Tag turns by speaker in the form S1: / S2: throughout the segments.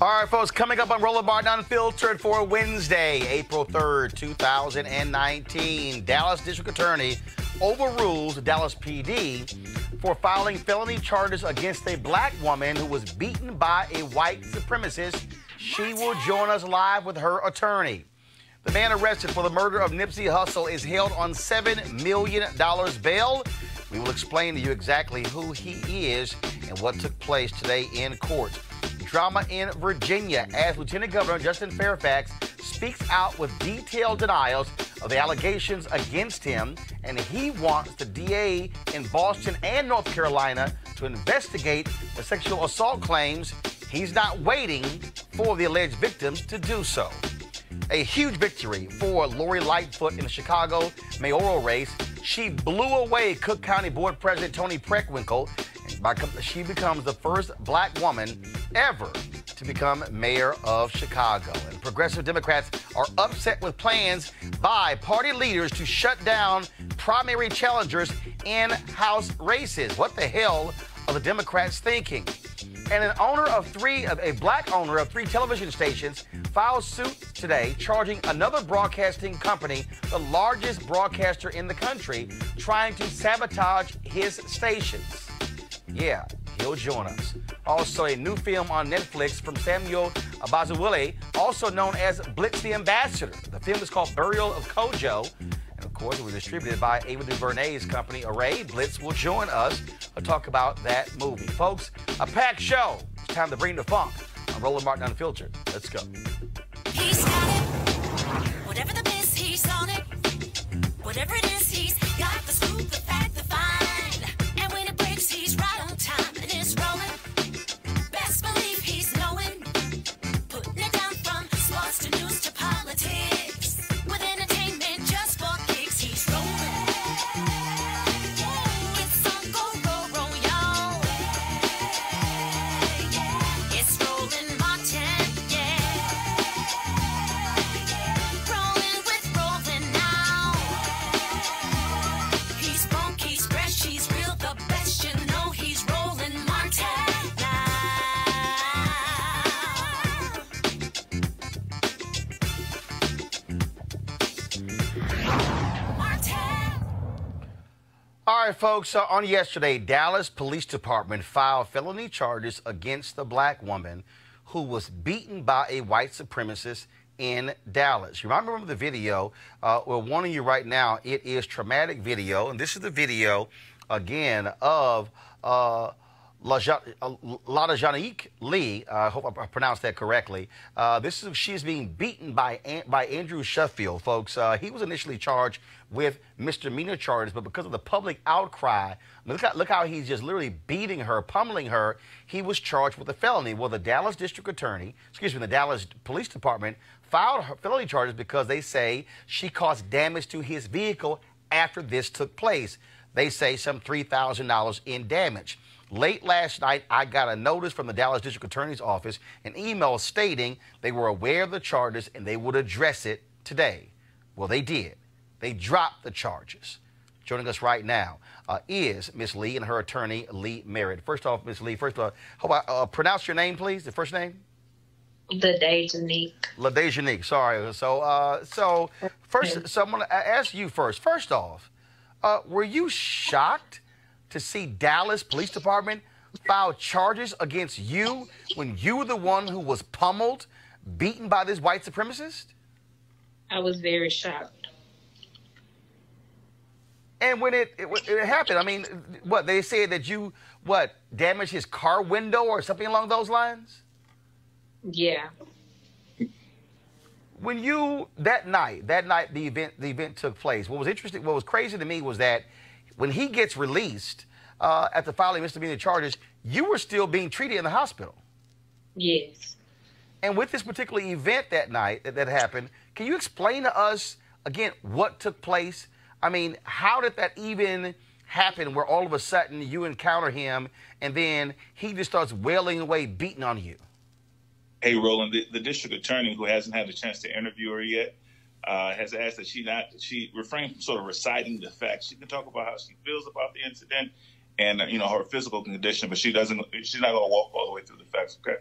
S1: All right, folks, coming up on Roland Unfiltered for Wednesday, April 3rd, 2019. Dallas District Attorney overrules Dallas PD for filing felony charges against a black woman who was beaten by a white supremacist. She will join us live with her attorney. The man arrested for the murder of Nipsey Hussle is held on $7 million bail. We will explain to you exactly who he is and what took place today in court. Drama in Virginia as Lieutenant Governor Justin Fairfax speaks out with detailed denials of the allegations against him, and he wants the DA in Boston and North Carolina to investigate the sexual assault claims. He's not waiting for the alleged victims to do so. A huge victory for Lori Lightfoot in the Chicago mayoral race. She blew away Cook County Board President Tony Preckwinkle. She becomes the first black woman ever to become mayor of Chicago. And progressive Democrats are upset with plans by party leaders to shut down primary challengers in House races. What the hell are the Democrats thinking? And a black owner of 3 television stations filed suit today charging another broadcasting company, the largest broadcaster in the country, trying to sabotage his stations. Yeah, he'll join us. Also, a new film on Netflix from Samuel Abazuwile, also known as Blitz the Ambassador. The film is called Burial of Kojo. And of course, it was distributed by Ava DuVernay's company, Array. Blitz will join us to talk about that movie. Folks, a packed show. It's time to bring the funk on Roland Martin Unfiltered. Let's go.
S2: He's got it. Whatever the biz, he's on it. Whatever it is, he's got the scoop, the fact, the find. And when it breaks, he's right on time and it's rolling. Best believe he's knowing. Putting it down from sports to news to politics. With entertainment just for kicks, he's rolling. It's on go, y'all. It's Roland Martin, rolling with Roland now. He's funky, he's fresh, he's real, the best, you know he's Roland Martin now. Martin.
S1: All right, folks, on yesterday, Dallas Police Department filed felony charges against the black woman who was beaten by a white supremacist in Dallas. You might remember the video. We're warning you right now, it is traumatic video, and this is the video, again, of LaJanique Lee. I hope I pronounced that correctly. She's being beaten by Andrew Sheffield, folks. He was initially charged with misdemeanor charges, but because of the public outcry, look how he's just literally beating her, pummeling her. He was charged with a felony. Well, the Dallas the Dallas Police Department filed felony charges because they say she caused damage to his vehicle after this took place. They say some $3,000 in damage. Late last night, I got a notice from the Dallas District Attorney's Office, an email stating they were aware of the charges and they would address it today. Well, they did. They dropped the charges. Joining us right now is Miss Lee and her attorney, Lee Merritt. First off, Miss Lee, hope I pronounce your name, please, the first name? LaDejanique, sorry. So I'm going to ask you first. First off, were you shocked to see Dallas Police Department file charges against you when you were the one who was pummeled, beaten by this white supremacist?
S3: I was very shocked.
S1: And when it happened, I mean, what, they said that you, damaged his car window or something along those lines?
S3: Yeah.
S1: When you, that night the event took place, what was crazy to me was that when he gets released after filing misdemeanor charges, you were still being treated in the hospital.
S3: Yes.
S1: And with this particular event that night that happened, can you explain to us, again, what took place? I mean, how did that even happen where all of a sudden you encounter him and then he just starts wailing away, beating on you?
S4: Hey, Roland, the district attorney, who hasn't had a chance to interview her yet, has asked that she refrain from sort of reciting the facts. She can talk about how she feels about the incident and, her physical condition, but she's not going to walk all the way through the facts, okay?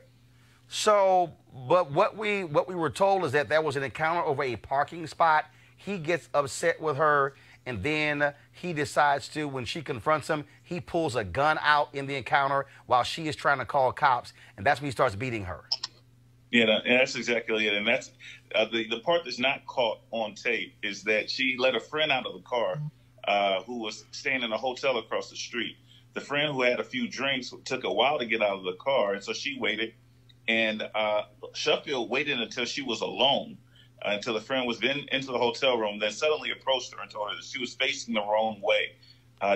S1: So, but what we were told is that there was an encounter over a parking spot. He gets upset with her, and then he decides to, when she confronts him, he pulls a gun out in the encounter while she is trying to call cops, and that's when he starts beating her.
S4: Yeah, and that's exactly it. And that's the part that's not caught on tape is that she let a friend out of the car who was staying in a hotel across the street. The friend who had a few drinks took a while to get out of the car, and so she waited. And Sheffield waited until she was alone, until the friend was then into the hotel room, then suddenly approached her and told her that she was facing the wrong way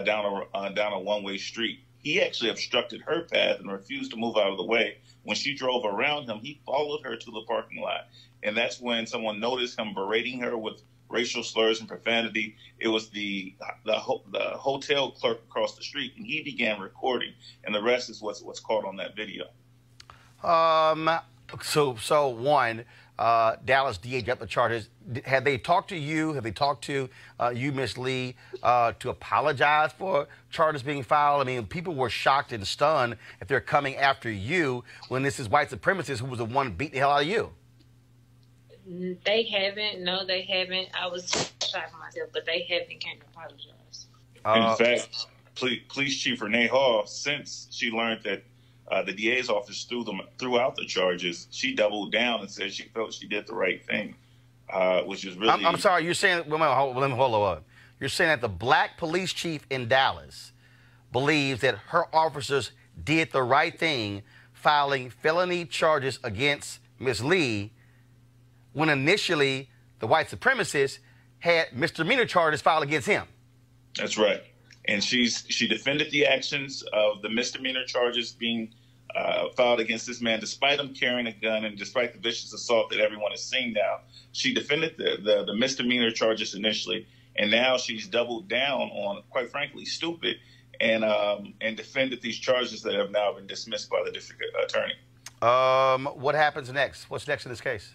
S4: down a one-way street. He actually obstructed her path and refused to move out of the way. When she drove around him, he followed her to the parking lot. And that's when someone noticed him berating her with racial slurs and profanity. It was the hotel clerk across the street, and he began recording. And the rest is what's caught on that video.
S1: So one, Dallas DA dropped the charges. Have they talked to you? Have they talked to you, Miss Lee, to apologize for charges being filed? I mean, people were shocked and stunned if they're coming after you when this is white supremacists who was the one beating the hell out of you.
S3: They haven't. No, they haven't. I was shocked myself, but they haven't came to apologize.
S4: In fact, Police Chief Renee Hall, since she learned that the DA's office threw out the charges, she doubled down and said she felt she did the right thing, which is really...
S1: I'm sorry, you're saying... Let me hold up. You're saying that the black police chief in Dallas believes that her officers did the right thing filing felony charges against Ms. Lee when initially the white supremacists had misdemeanor charges filed against him.
S4: That's right. And she defended the actions of the misdemeanor charges being filed against this man, despite him carrying a gun and despite the vicious assault that everyone is seeing now. She defended the misdemeanor charges initially, and now she's doubled down on, quite frankly, stupid, and defended these charges that have now been dismissed by the district attorney.
S1: What happens next? What's next in this case?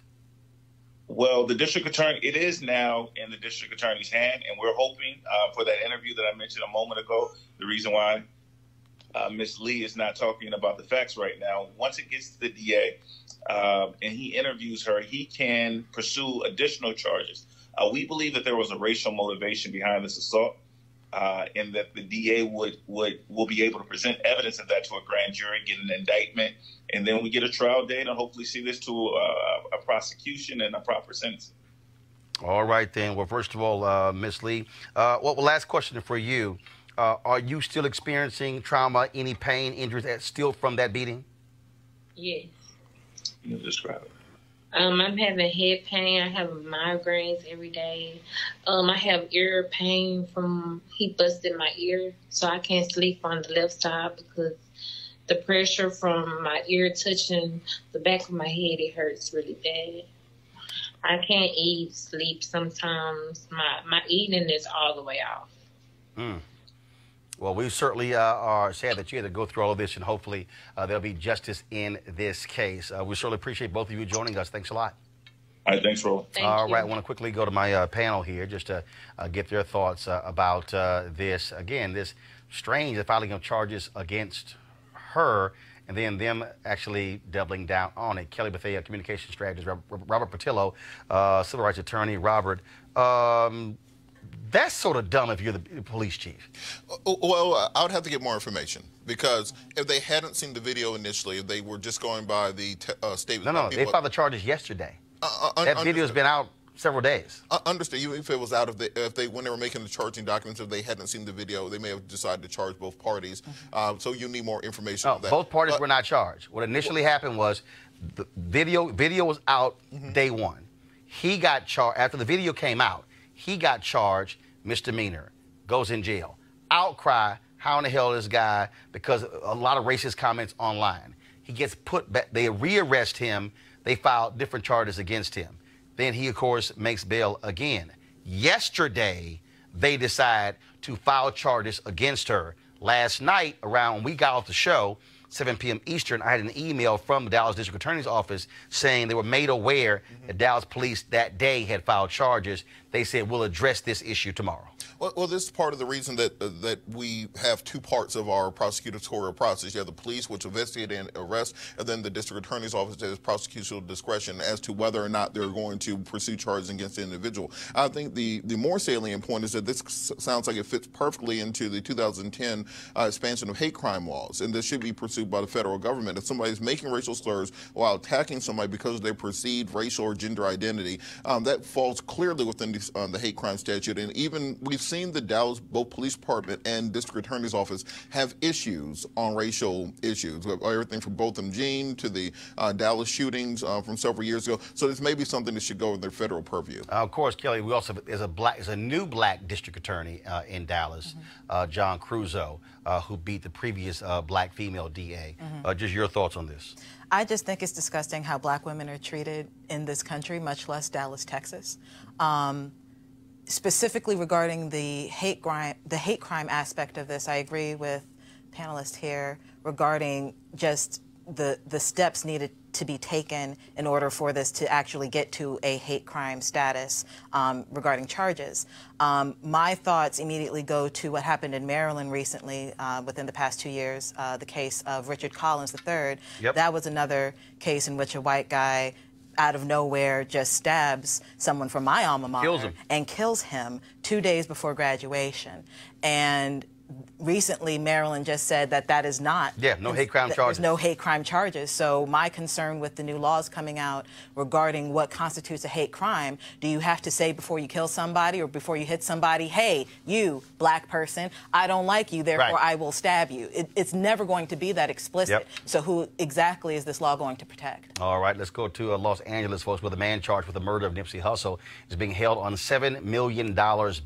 S4: Well, the district attorney, it is now in the district attorney's hand, and we're hoping for that interview that I mentioned a moment ago. The reason why Ms. Lee is not talking about the facts right now, once it gets to the DA and he interviews her, he can pursue additional charges. We believe that there was a racial motivation behind this assault, and that the DA will be able to present evidence of that to a grand jury, get an indictment, and then we get a trial date and hopefully see this to a prosecution and a proper sentence.
S1: All right, then. Well, first of all, Ms. Lee, well, last question for you. Are you still experiencing trauma, any pain, injuries still from that beating?
S3: Yes.
S4: You describe it.
S3: I'm having head pain. I have migraines every day. I have ear pain from he busted my ear, so I can't sleep on the left side because the pressure from my ear touching the back of my head, it hurts really bad. I can't eat, sleep sometimes. My eating is all the way off.
S1: Well, we certainly are sad that you had to go through all of this, and hopefully there'll be justice in this case. We certainly appreciate both of you joining us. Thanks a lot.
S4: All right, thanks, Roland.
S1: All right, I want to quickly go to my panel here just to get their thoughts about this. Again, this strange filing of charges against her and then them actually doubling down on it. Kelly Bethea, communication strategist, Robert Patillo, civil rights attorney. Robert, that's sort of dumb if you're the police chief.
S5: Well, I would have to get more information because if they hadn't seen the video initially, if they were just going by the statement.
S1: No, they filed the charges yesterday. That video has been out several days.
S5: Understand. Even if it was out of when they were making the charging documents, if they hadn't seen the video, they may have decided to charge both parties. So you need more information on that.
S1: Both parties were not charged. What initially happened was the video was out day one. He got charged after the video came out. He got charged misdemeanor, goes in jail. Outcry, how in the hell is this guy? Because a lot of racist comments online. He gets put back. They rearrest him. They file different charges against him. Then he, of course, makes bail again. Yesterday, they decide to file charges against her. Last night, around when we got off the show, 7 p.m. Eastern, I had an email from the Dallas District Attorney's Office saying they were made aware that Dallas police that day had filed charges. they said we'll address this issue tomorrow.
S5: Well, this is part of the reason that we have two parts of our prosecutorial process. You have the police, which investigate and arrest, and then the district attorney's office has prosecutorial discretion as to whether or not they're going to pursue charges against the individual. I think the more salient point is that this sounds like it fits perfectly into the 2010 expansion of hate crime laws, and this should be pursued by the federal government. If somebody's making racial slurs while attacking somebody because of their perceived racial or gender identity, that falls clearly within the hate crime statute. And even we've seen the Dallas, both police department and district attorney's office have issues on racial issues. Everything from Botham Jean to the Dallas shootings from several years ago. So this may be something that should go in their federal purview.
S1: Of course, Kelly, we also there's a new black district attorney in Dallas, John Kojo, who beat the previous black female DA. Just your thoughts on this?
S6: I just think it's disgusting how black women are treated in this country, much less Dallas, Texas. Specifically regarding the hate crime aspect of this, I agree with panelists here regarding just the steps needed to be taken in order for this to actually get to a hate crime status regarding charges. My thoughts immediately go to what happened in Maryland recently within the past 2 years, the case of Richard Collins III.
S1: Yep.
S6: That was another case in which a white guy out of nowhere just stabs someone from my alma mater and kills him 2 days before graduation. And recently, Maryland just said that that is not.
S1: Yeah, no hate crime charges.
S6: There's no hate crime charges. So my concern with the new laws coming out regarding what constitutes a hate crime, do you have to say before you kill somebody or before you hit somebody, hey, you, black person, I don't like you, therefore I will stab you. It's never going to be that explicit. So who exactly is this law going to protect?
S1: All right, let's go to Los Angeles, folks, where the man charged with the murder of Nipsey Hussle is being held on $7 million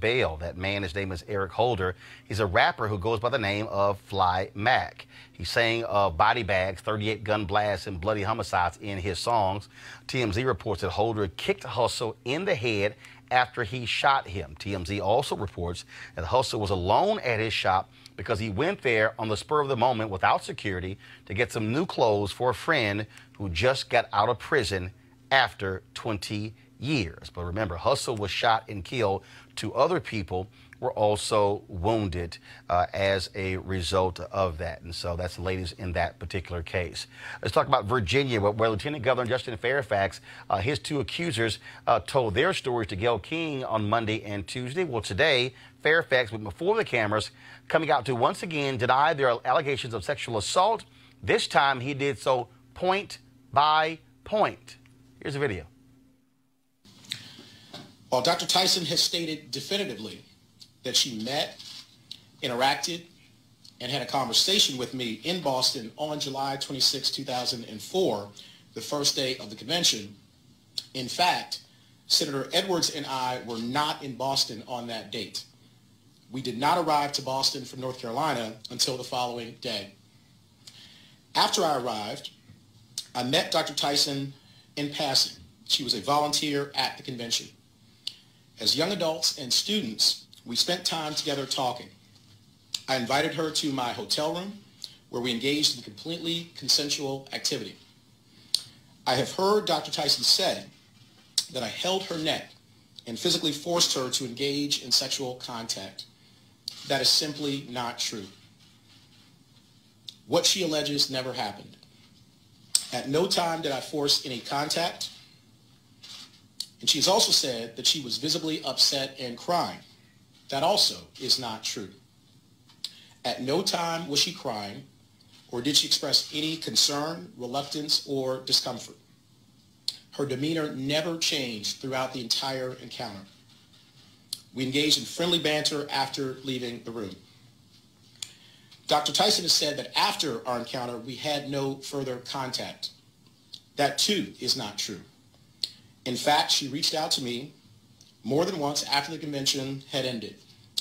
S1: bail. That man, his name is Eric Holder. He's a rapper who goes by the name of Fly Mac. He sang body bags, 38 gun blasts, and bloody homicides in his songs. TMZ reports that Holder kicked Hussle in the head after he shot him. TMZ also reports that Hussle was alone at his shop because he went there on the spur of the moment without security to get some new clothes for a friend who just got out of prison after 20 years. But remember, Hussle was shot and killed. 2 other people were also wounded as a result of that. And so that's the latest in that particular case. Let's talk about Virginia, where Lieutenant Governor Justin Fairfax, his 2 accusers told their stories to Gayle King on Monday and Tuesday. Well, today, Fairfax went before the cameras, coming out to once again deny their allegations of sexual assault. This time, he did so point by point. Here's a video.
S7: While Dr. Tyson has stated definitively that she met, interacted, and had a conversation with me in Boston on July 26, 2004, the first day of the convention. In fact, Senator Edwards and I were not in Boston on that date. We did not arrive to Boston from North Carolina until the following day. After I arrived, I met Dr. Tyson in passing. She was a volunteer at the convention. As young adults and students, we spent time together talking. I invited her to my hotel room where we engaged in completely consensual activity. I have heard Dr. Tyson say that I held her neck and physically forced her to engage in sexual contact. That is simply not true. What she alleges never happened. At no time did I force any contact. And she has also said that she was visibly upset and crying. That also is not true. At no time was she crying, or did she express any concern, reluctance, or discomfort. Her demeanor never changed throughout the entire encounter. We engaged in friendly banter after leaving the room. Dr. Tyson has said that after our encounter, we had no further contact. That too is not true. In fact, she reached out to me more than once after the convention had ended,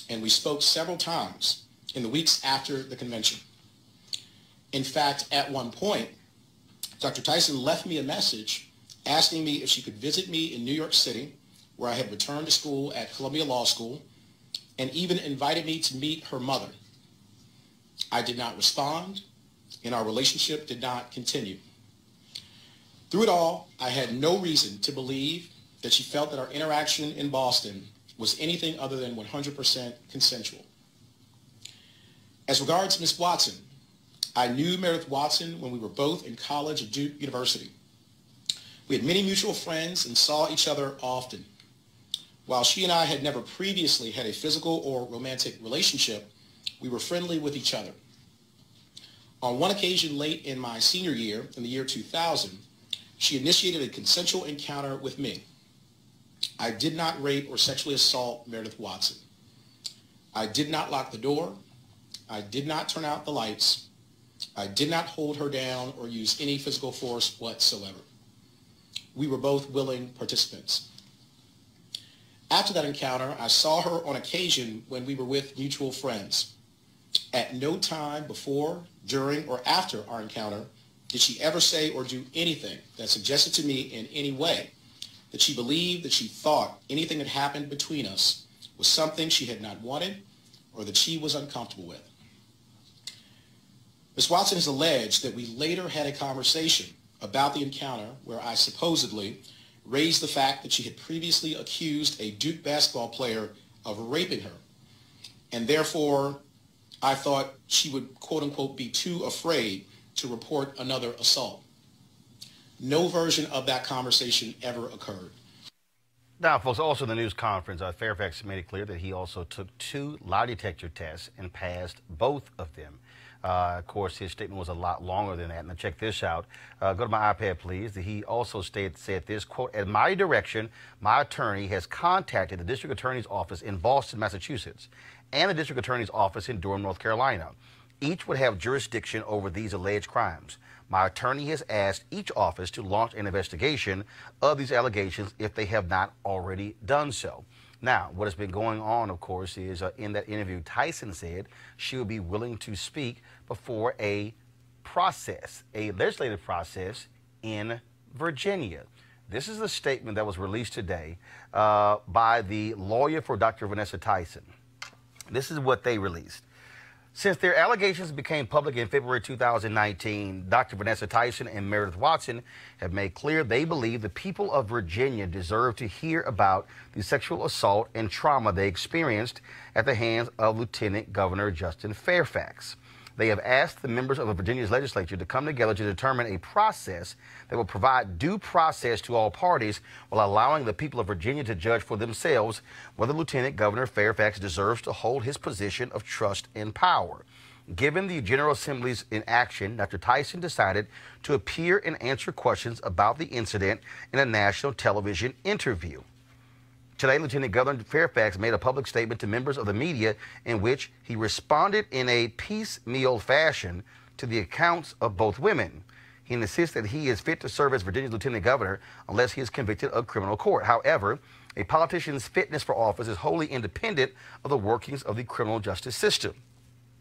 S7: and we spoke several times in the weeks after the convention. In fact, at one point, Dr. Tyson left me a message asking me if she could visit me in New York City, where I had returned to school at Columbia Law School, and even invited me to meet her mother. I did not respond, and our relationship did not continue. Through it all, I had no reason to believe that she felt that our interaction in Boston was anything other than 100% consensual. As regards Ms. Watson, I knew Meredith Watson when we were both in college at Duke University. We had many mutual friends and saw each other often. While she and I had never previously had a physical or romantic relationship, we were friendly with each other. On one occasion late in my senior year, in the year 2000, she initiated a consensual encounter with me. I did not rape or sexually assault Meredith Watson. I did not lock the door. I did not turn out the lights. I did not hold her down or use any physical force whatsoever. We were both willing participants. After that encounter, I saw her on occasion when we were with mutual friends. At no time before, during, or after our encounter did she ever say or do anything that suggested to me in any way that she believed, that she thought anything that happened between us was something she had not wanted or that she was uncomfortable with. Ms. Watson has alleged that we later had a conversation about the encounter where I supposedly raised the fact that she had previously accused a Duke basketball player of raping her, and therefore I thought she would, quote unquote, be too afraid to report another assault. No version of that conversation ever occurred.
S1: Now, folks, also in the news conference, Fairfax made it clear that he also took 2 lie detector tests and passed both of them. Of course, his statement was a lot longer than that. Now, check this out. Go to my iPad, please. He also said this, quote, "At my direction, my attorney has contacted the district attorney's office in Boston, Massachusetts, and the district attorney's office in Durham, North Carolina. Each would have jurisdiction over these alleged crimes. My attorney has asked each office to launch an investigation of these allegations if they have not already done so." Now, what has been going on, of course, is in that interview, Tyson said she would be willing to speak before a process, a legislative process in Virginia. This is a statement that was released today by the lawyer for Dr. Vanessa Tyson. This is what they released. Since their allegations became public in February 2019, Dr. Vanessa Tyson and Meredith Watson have made clear they believe the people of Virginia deserve to hear about the sexual assault and trauma they experienced at the hands of Lieutenant Governor Justin Fairfax. They have asked the members of Virginia's legislature to come together to determine a process that will provide due process to all parties while allowing the people of Virginia to judge for themselves whether Lieutenant Governor Fairfax deserves to hold his position of trust and power. Given the General Assembly's inaction, Dr. Tyson decided to appear and answer questions about the incident in a national television interview. Today, Lieutenant Governor Fairfax made a public statement to members of the media in which he responded in a piecemeal fashion to the accounts of both women. He insists that he is fit to serve as Virginia's lieutenant governor unless he is convicted of criminal court. However, a politician's fitness for office is wholly independent of the workings of the criminal justice system.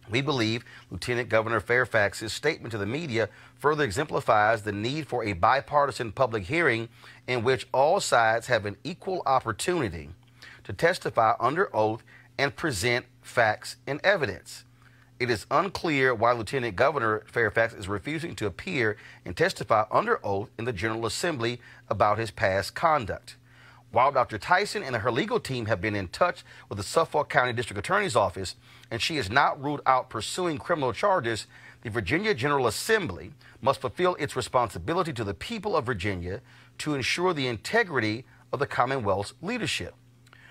S1: We believe Lieutenant Governor Fairfax's statement to the media further exemplifies the need for a bipartisan public hearing in which all sides have an equal opportunity to testify under oath and present facts and evidence. It is unclear why Lieutenant Governor Fairfax is refusing to appear and testify under oath in the General Assembly about his past conduct. While Dr. Tyson and her legal team have been in touch with the Suffolk County District Attorney's Office, and she has not ruled out pursuing criminal charges, the Virginia General Assembly must fulfill its responsibility to the people of Virginia to ensure the integrity of the Commonwealth's leadership.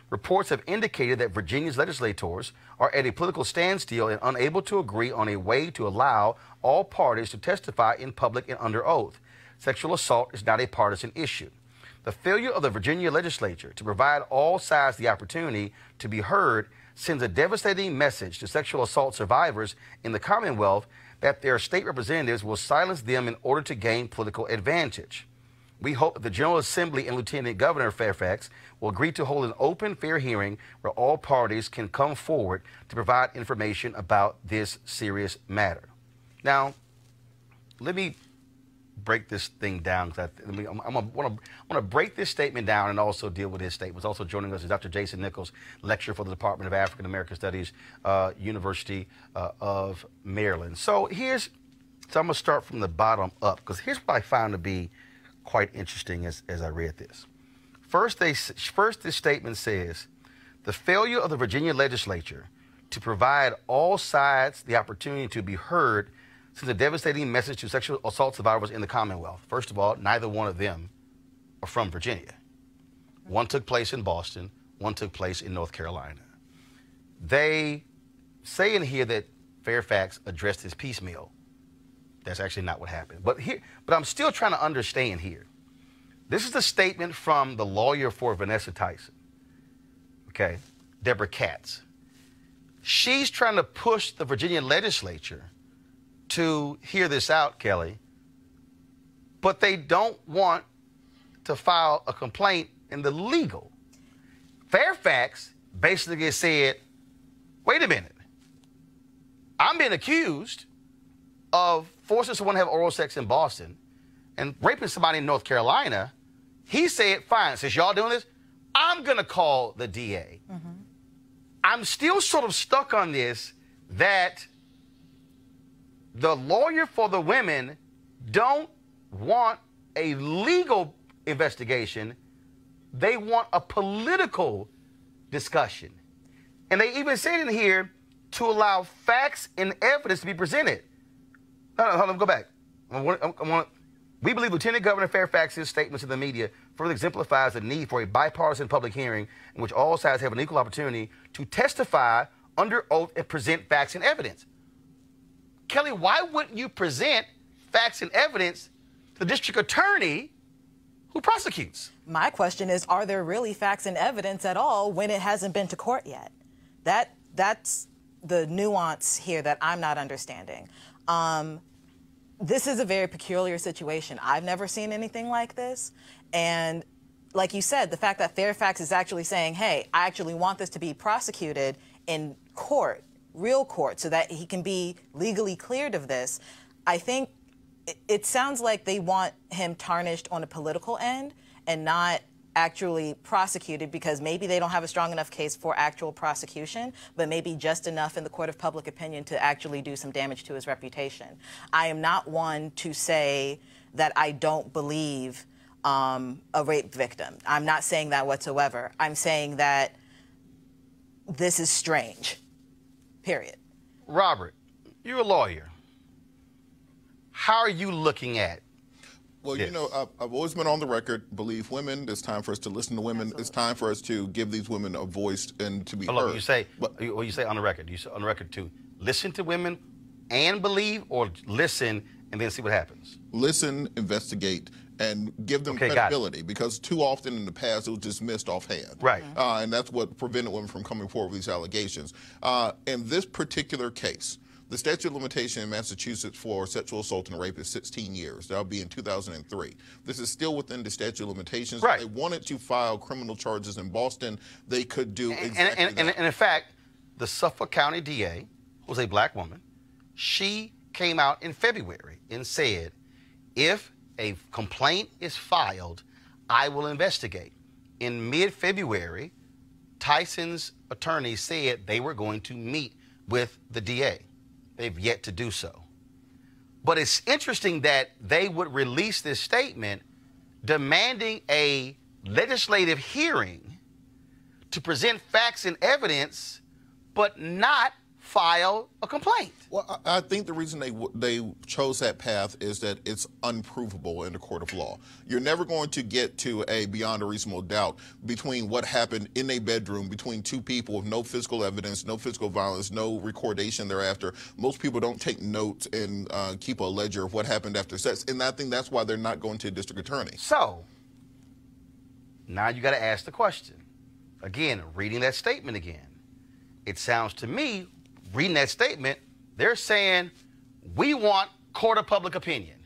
S1: Reports have indicated that Virginia's legislators are at a political standstill and unable to agree on a way to allow all parties to testify in public and under oath. Sexual assault is not a partisan issue. The failure of the Virginia legislature to provide all sides the opportunity to be heard sends a devastating message to sexual assault survivors in the Commonwealth that their state representatives will silence them in order to gain political advantage. We hope that the General Assembly and Lieutenant Governor Fairfax will agree to hold an open, fair hearing where all parties can come forward to provide information about this serious matter. Now, let me break this thing down. I want to break this statement down and also deal with his statements. Also joining us is Dr. Jason Nichols, lecturer for the Department of African American Studies, University of Maryland. So I'm going to start from the bottom up because here's what I found to be quite interesting as I read this. First, this statement says, the failure of the Virginia legislature to provide all sides the opportunity to be heard sends a devastating message to sexual assault survivors in the Commonwealth. First of all, neither one of them are from Virginia. One took place in Boston, one took place in North Carolina. They say in here that Fairfax addressed his piecemeal. That's actually not what happened. But I'm still trying to understand here. This is a statement from the lawyer for Vanessa Tyson, okay, Deborah Katz. She's trying to push the Virginia legislature to hear this out, Kelly, but they don't want to file a complaint in the legal. Fairfax basically said, wait a minute, I'm being accused of forcing someone to have oral sex in Boston and raping somebody in North Carolina. He said, fine, since y'all doing this, I'm going to call the DA. Mm-hmm. I'm still sort of stuck on this, that the lawyer for the women don't want a legal investigation. They want a political discussion. And they even said in here to allow facts and evidence to be presented. Hold on, go back. We believe Lieutenant Governor Fairfax's statements to the media further exemplifies the need for a bipartisan public hearing in which all sides have an equal opportunity to testify under oath and present facts and evidence. Kelly, why wouldn't you present facts and evidence to the district attorney who prosecutes?
S6: My question is, are there really facts and evidence at all when it hasn't been to court yet? That's the nuance here that I'm not understanding. This is a very peculiar situation. I've never seen anything like this. And like you said, the fact that Fairfax is actually saying, hey, I actually want this to be prosecuted in court, real court, so that he can be legally cleared of this, I think it sounds like they want him tarnished on a political end and not actually prosecuted, because maybe they don't have a strong enough case for actual prosecution, but maybe just enough in the court of public opinion to actually do some damage to his reputation. I am not one to say that I don't believe a rape victim. I'm not saying that whatsoever. I'm saying that this is strange, period.
S1: Robert, you're a lawyer. How are you looking at
S5: Well,
S1: yes.
S5: you know, I've always been on the record, believe women. It's time for us to listen to women.
S6: Absolutely.
S5: It's time for us to give these women a voice and to be
S1: Hold on,
S5: heard.
S1: you say, what you say on the record? You say on the record to listen to women and believe, or listen and then see what happens?
S5: Listen, investigate, and give them credibility, because too often in the past it was dismissed offhand.
S1: Right.
S5: And that's what prevented women from coming forward with these allegations. In this particular case, the statute of limitation in Massachusetts for sexual assault and rape is 16 years. That'll be in 2003. This is still within the statute of limitations.
S1: Right.
S5: If they wanted to file criminal charges in Boston, they could do exactly that.
S1: And in fact, the Suffolk County DA, who was a black woman, she came out in February and said, if a complaint is filed, I will investigate. In mid-February, Tyson's attorney said they were going to meet with the DA. They've yet to do so. But it's interesting that they would release this statement demanding a legislative hearing to present facts and evidence, but not file a complaint.
S5: Well, I think the reason they chose that path is that it's unprovable in the court of law. You're never going to get to a beyond a reasonable doubt between what happened in a bedroom between two people with no physical evidence, no physical violence, no recordation thereafter. Most people don't take notes and keep a ledger of what happened after sex, and I think that's why they're not going to a district attorney.
S1: So, now you got to ask the question. Again, reading that statement again, it sounds to me, reading that statement, they're saying, we want court of public opinion.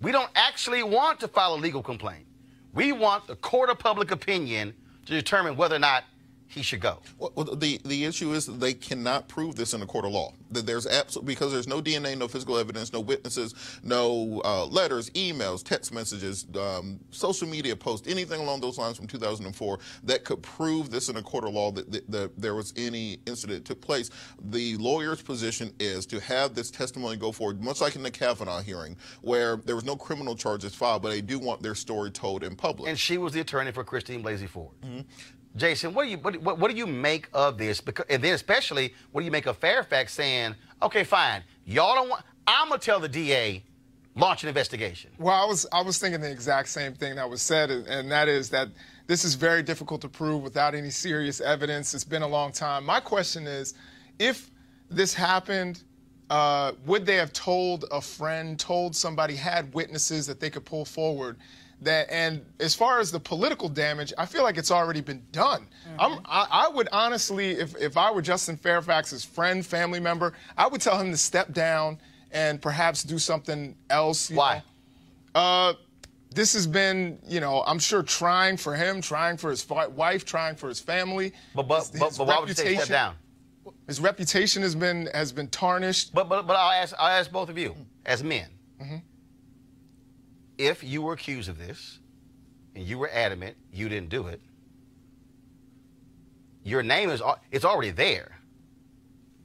S1: We don't actually want to file a legal complaint. We want the court of public opinion to determine whether or not he should go.
S5: Well, the issue is they cannot prove this in a court of law. That there's because there's no DNA, no physical evidence, no witnesses, no letters, emails, text messages, social media posts, anything along those lines from 2004 that could prove this in a court of law that there was any incident that took place. The lawyer's position is to have this testimony go forward, much like in the Kavanaugh hearing, where there was no criminal charges filed, but they do want their story told in public.
S1: And she was the attorney for Christine Blasey Ford. Jason, what do you make of this? Because, and then especially, what do you make of Fairfax saying, okay, fine, y'all don't want, I'm going to tell the DA, launch an investigation?
S8: Well, I was thinking the exact same thing that was said, and that is that this is very difficult to prove without any serious evidence. It's been a long time. My question is, if this happened, would they have told a friend, told somebody, had witnesses that they could pull forward? And as far as the political damage, I feel like it's already been done. I would honestly, if I were Justin Fairfax's friend, family member, I would tell him to step down and perhaps do something else.
S1: Why?
S8: This has been, I'm sure trying for him, trying for his wife, trying for his family.
S1: But why would you say step down?
S8: His reputation has been tarnished.
S1: But I'll ask both of you as men. If you were accused of this and you were adamant you didn't do it, your name it's already there.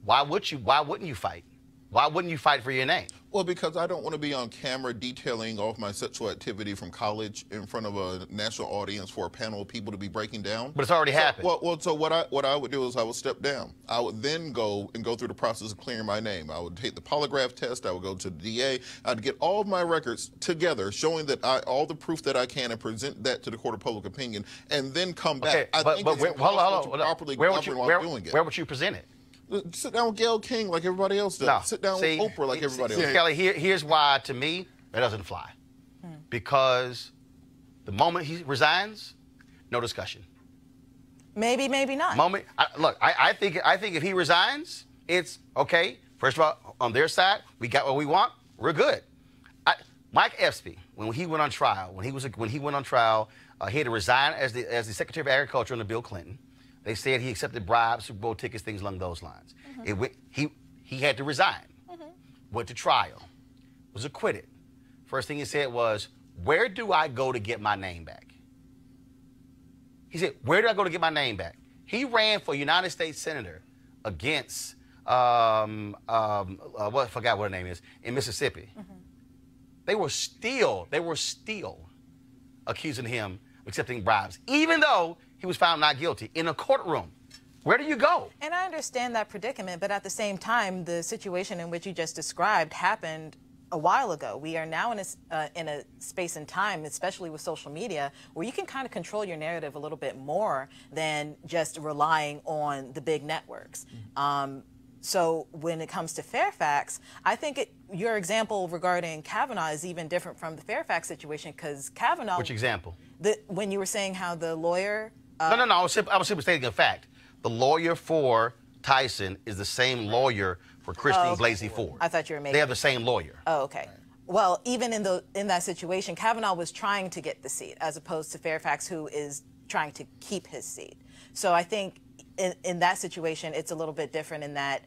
S1: Why wouldn't you fight? Why wouldn't you fight for your name?
S5: Well, because I don't want to be on camera detailing off my sexual activity from college in front of a national audience for a panel of people to be breaking down.
S1: But it's already happened.
S5: So what I would do is I would step down. I would then go through the process of clearing my name. I would take the polygraph test. I would go to the DA. I'd get all of my records together, showing that all the proof that I can, and present that to the court of public opinion, and then come back.
S1: Okay, where would you present it?
S5: Sit down with Gayle King like everybody else does.
S1: No.
S5: Sit down with Oprah like everybody else.
S1: Kelly, here's why, to me, that doesn't fly. Because the moment he resigns, no discussion.
S6: Maybe not.
S1: I think if he resigns, it's okay. First of all, on their side, we got what we want. We're good. Mike Espy, when he went on trial, he had to resign as the Secretary of Agriculture under Bill Clinton. They said he accepted bribes, Super Bowl tickets, things along those lines. He had to resign. Went to trial. Was acquitted. First thing he said was, where do I go to get my name back? He said, where do I go to get my name back? He ran for United States Senator against, I forgot what her name is, in Mississippi. They were still accusing him of accepting bribes, even though he was found not guilty in a courtroom. Where do you go?
S6: And I understand that predicament, but at the same time, the situation in which you just described happened a while ago. We are now in a space and time, especially with social media, where you can kind of control your narrative a little bit more than just relying on the big networks. So when it comes to Fairfax, I think your example regarding Kavanaugh is even different from the Fairfax situation, because Kavanaugh...
S1: Which example?
S6: When you were saying how the lawyer...
S1: No, I was simply stating a fact. The lawyer for Tyson is the same lawyer for Christine Blasey Ford.
S6: I thought you were making...
S1: They have the same lawyer.
S6: Oh, okay. Well, even in that situation, Kavanaugh was trying to get the seat, as opposed to Fairfax, who is trying to keep his seat. So I think in that situation, it's a little bit different in that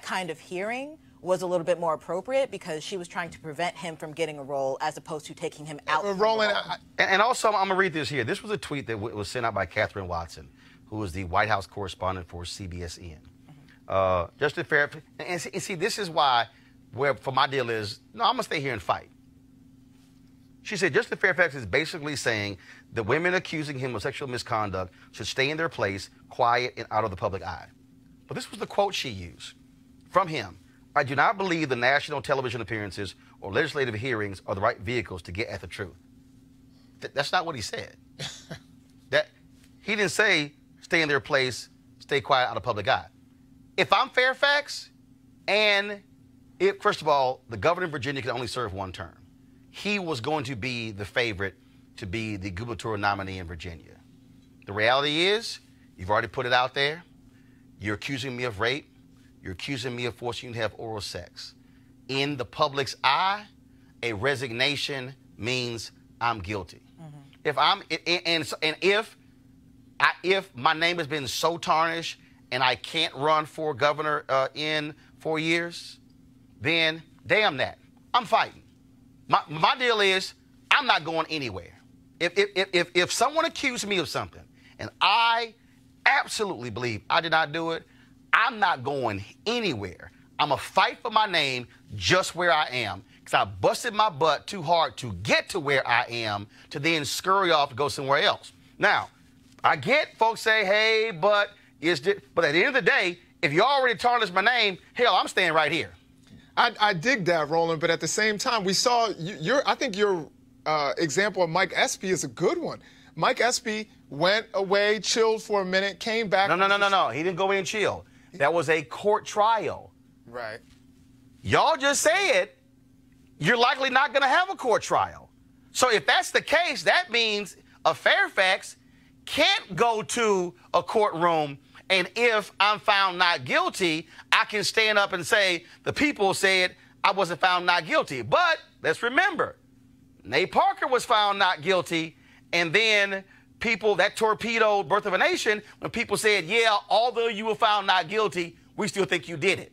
S6: kind of hearing was a little bit more appropriate, because she was trying to prevent him from getting a role as opposed to taking him out.
S8: Roland,
S1: and also, I'm going to read this here. This was a tweet that was sent out by Catherine Watson, who was the White House correspondent for CBSN. Justin Fairfax, and see, this is why, for my deal is, no, I'm going to stay here and fight. She said, Justin Fairfax is basically saying that women accusing him of sexual misconduct should stay in their place, quiet and out of the public eye. But this was the quote she used from him. I do not believe the national television appearances or legislative hearings are the right vehicles to get at the truth. That's not what he said. He didn't say stay in their place, stay quiet out of public eye. If I'm Fairfax, and first of all, the governor of Virginia can only serve one term. He was going to be the favorite to be the gubernatorial nominee in Virginia. The reality is, you've already put it out there. You're accusing me of rape. You're accusing me of forcing you to have oral sex. In the public's eye, a resignation means I'm guilty. If my name has been so tarnished and I can't run for governor in 4 years, then damn that. I'm fighting. My deal is I'm not going anywhere. If someone accused me of something and I absolutely believe I did not do it, I'm not going anywhere. I'm going to fight for my name just where I am because I busted my butt too hard to get to where I am to then scurry off to go somewhere else. Now, I get folks say, hey, but at the end of the day, if you already tarnished my name, hell, I'm staying right here.
S8: I dig that, Roland, but at the same time, we saw I think your example of Mike Espy is a good one. Mike Espy went away, chilled for a minute, came back.
S1: No. He didn't go away and chill. That was a court trial.
S8: Right.
S1: Y'all just said you're likely not going to have a court trial. So if that's the case, that means a Fairfax can't go to a courtroom, and if I'm found not guilty, I can stand up and say the people said I wasn't found not guilty. But let's remember, Nate Parker was found not guilty, and then people, that torpedoed Birth of a Nation, when people said, yeah, although you were found not guilty, we still think you did it.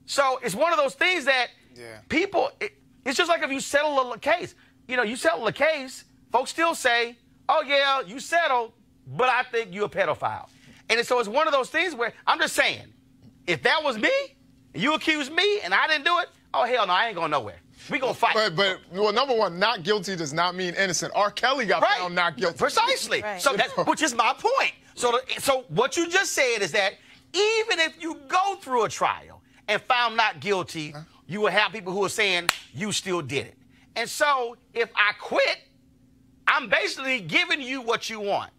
S1: So it's one of those things that people, it's just like if you settle a case. You know, you settle a case, folks still say, oh, yeah, you settled, but I think you're a pedophile. And so it's one of those things where I'm just saying, if that was me, and you accused me, and I didn't do it, oh, hell no, I ain't going nowhere. We gonna fight.
S8: But well, number one, not guilty does not mean innocent. R. Kelly got found not guilty.
S1: Precisely. Right. So that's, which is my point. So what you just said is that even if you go through a trial and found not guilty, you will have people who are saying you still did it. And so if I quit, I'm basically giving you what you want.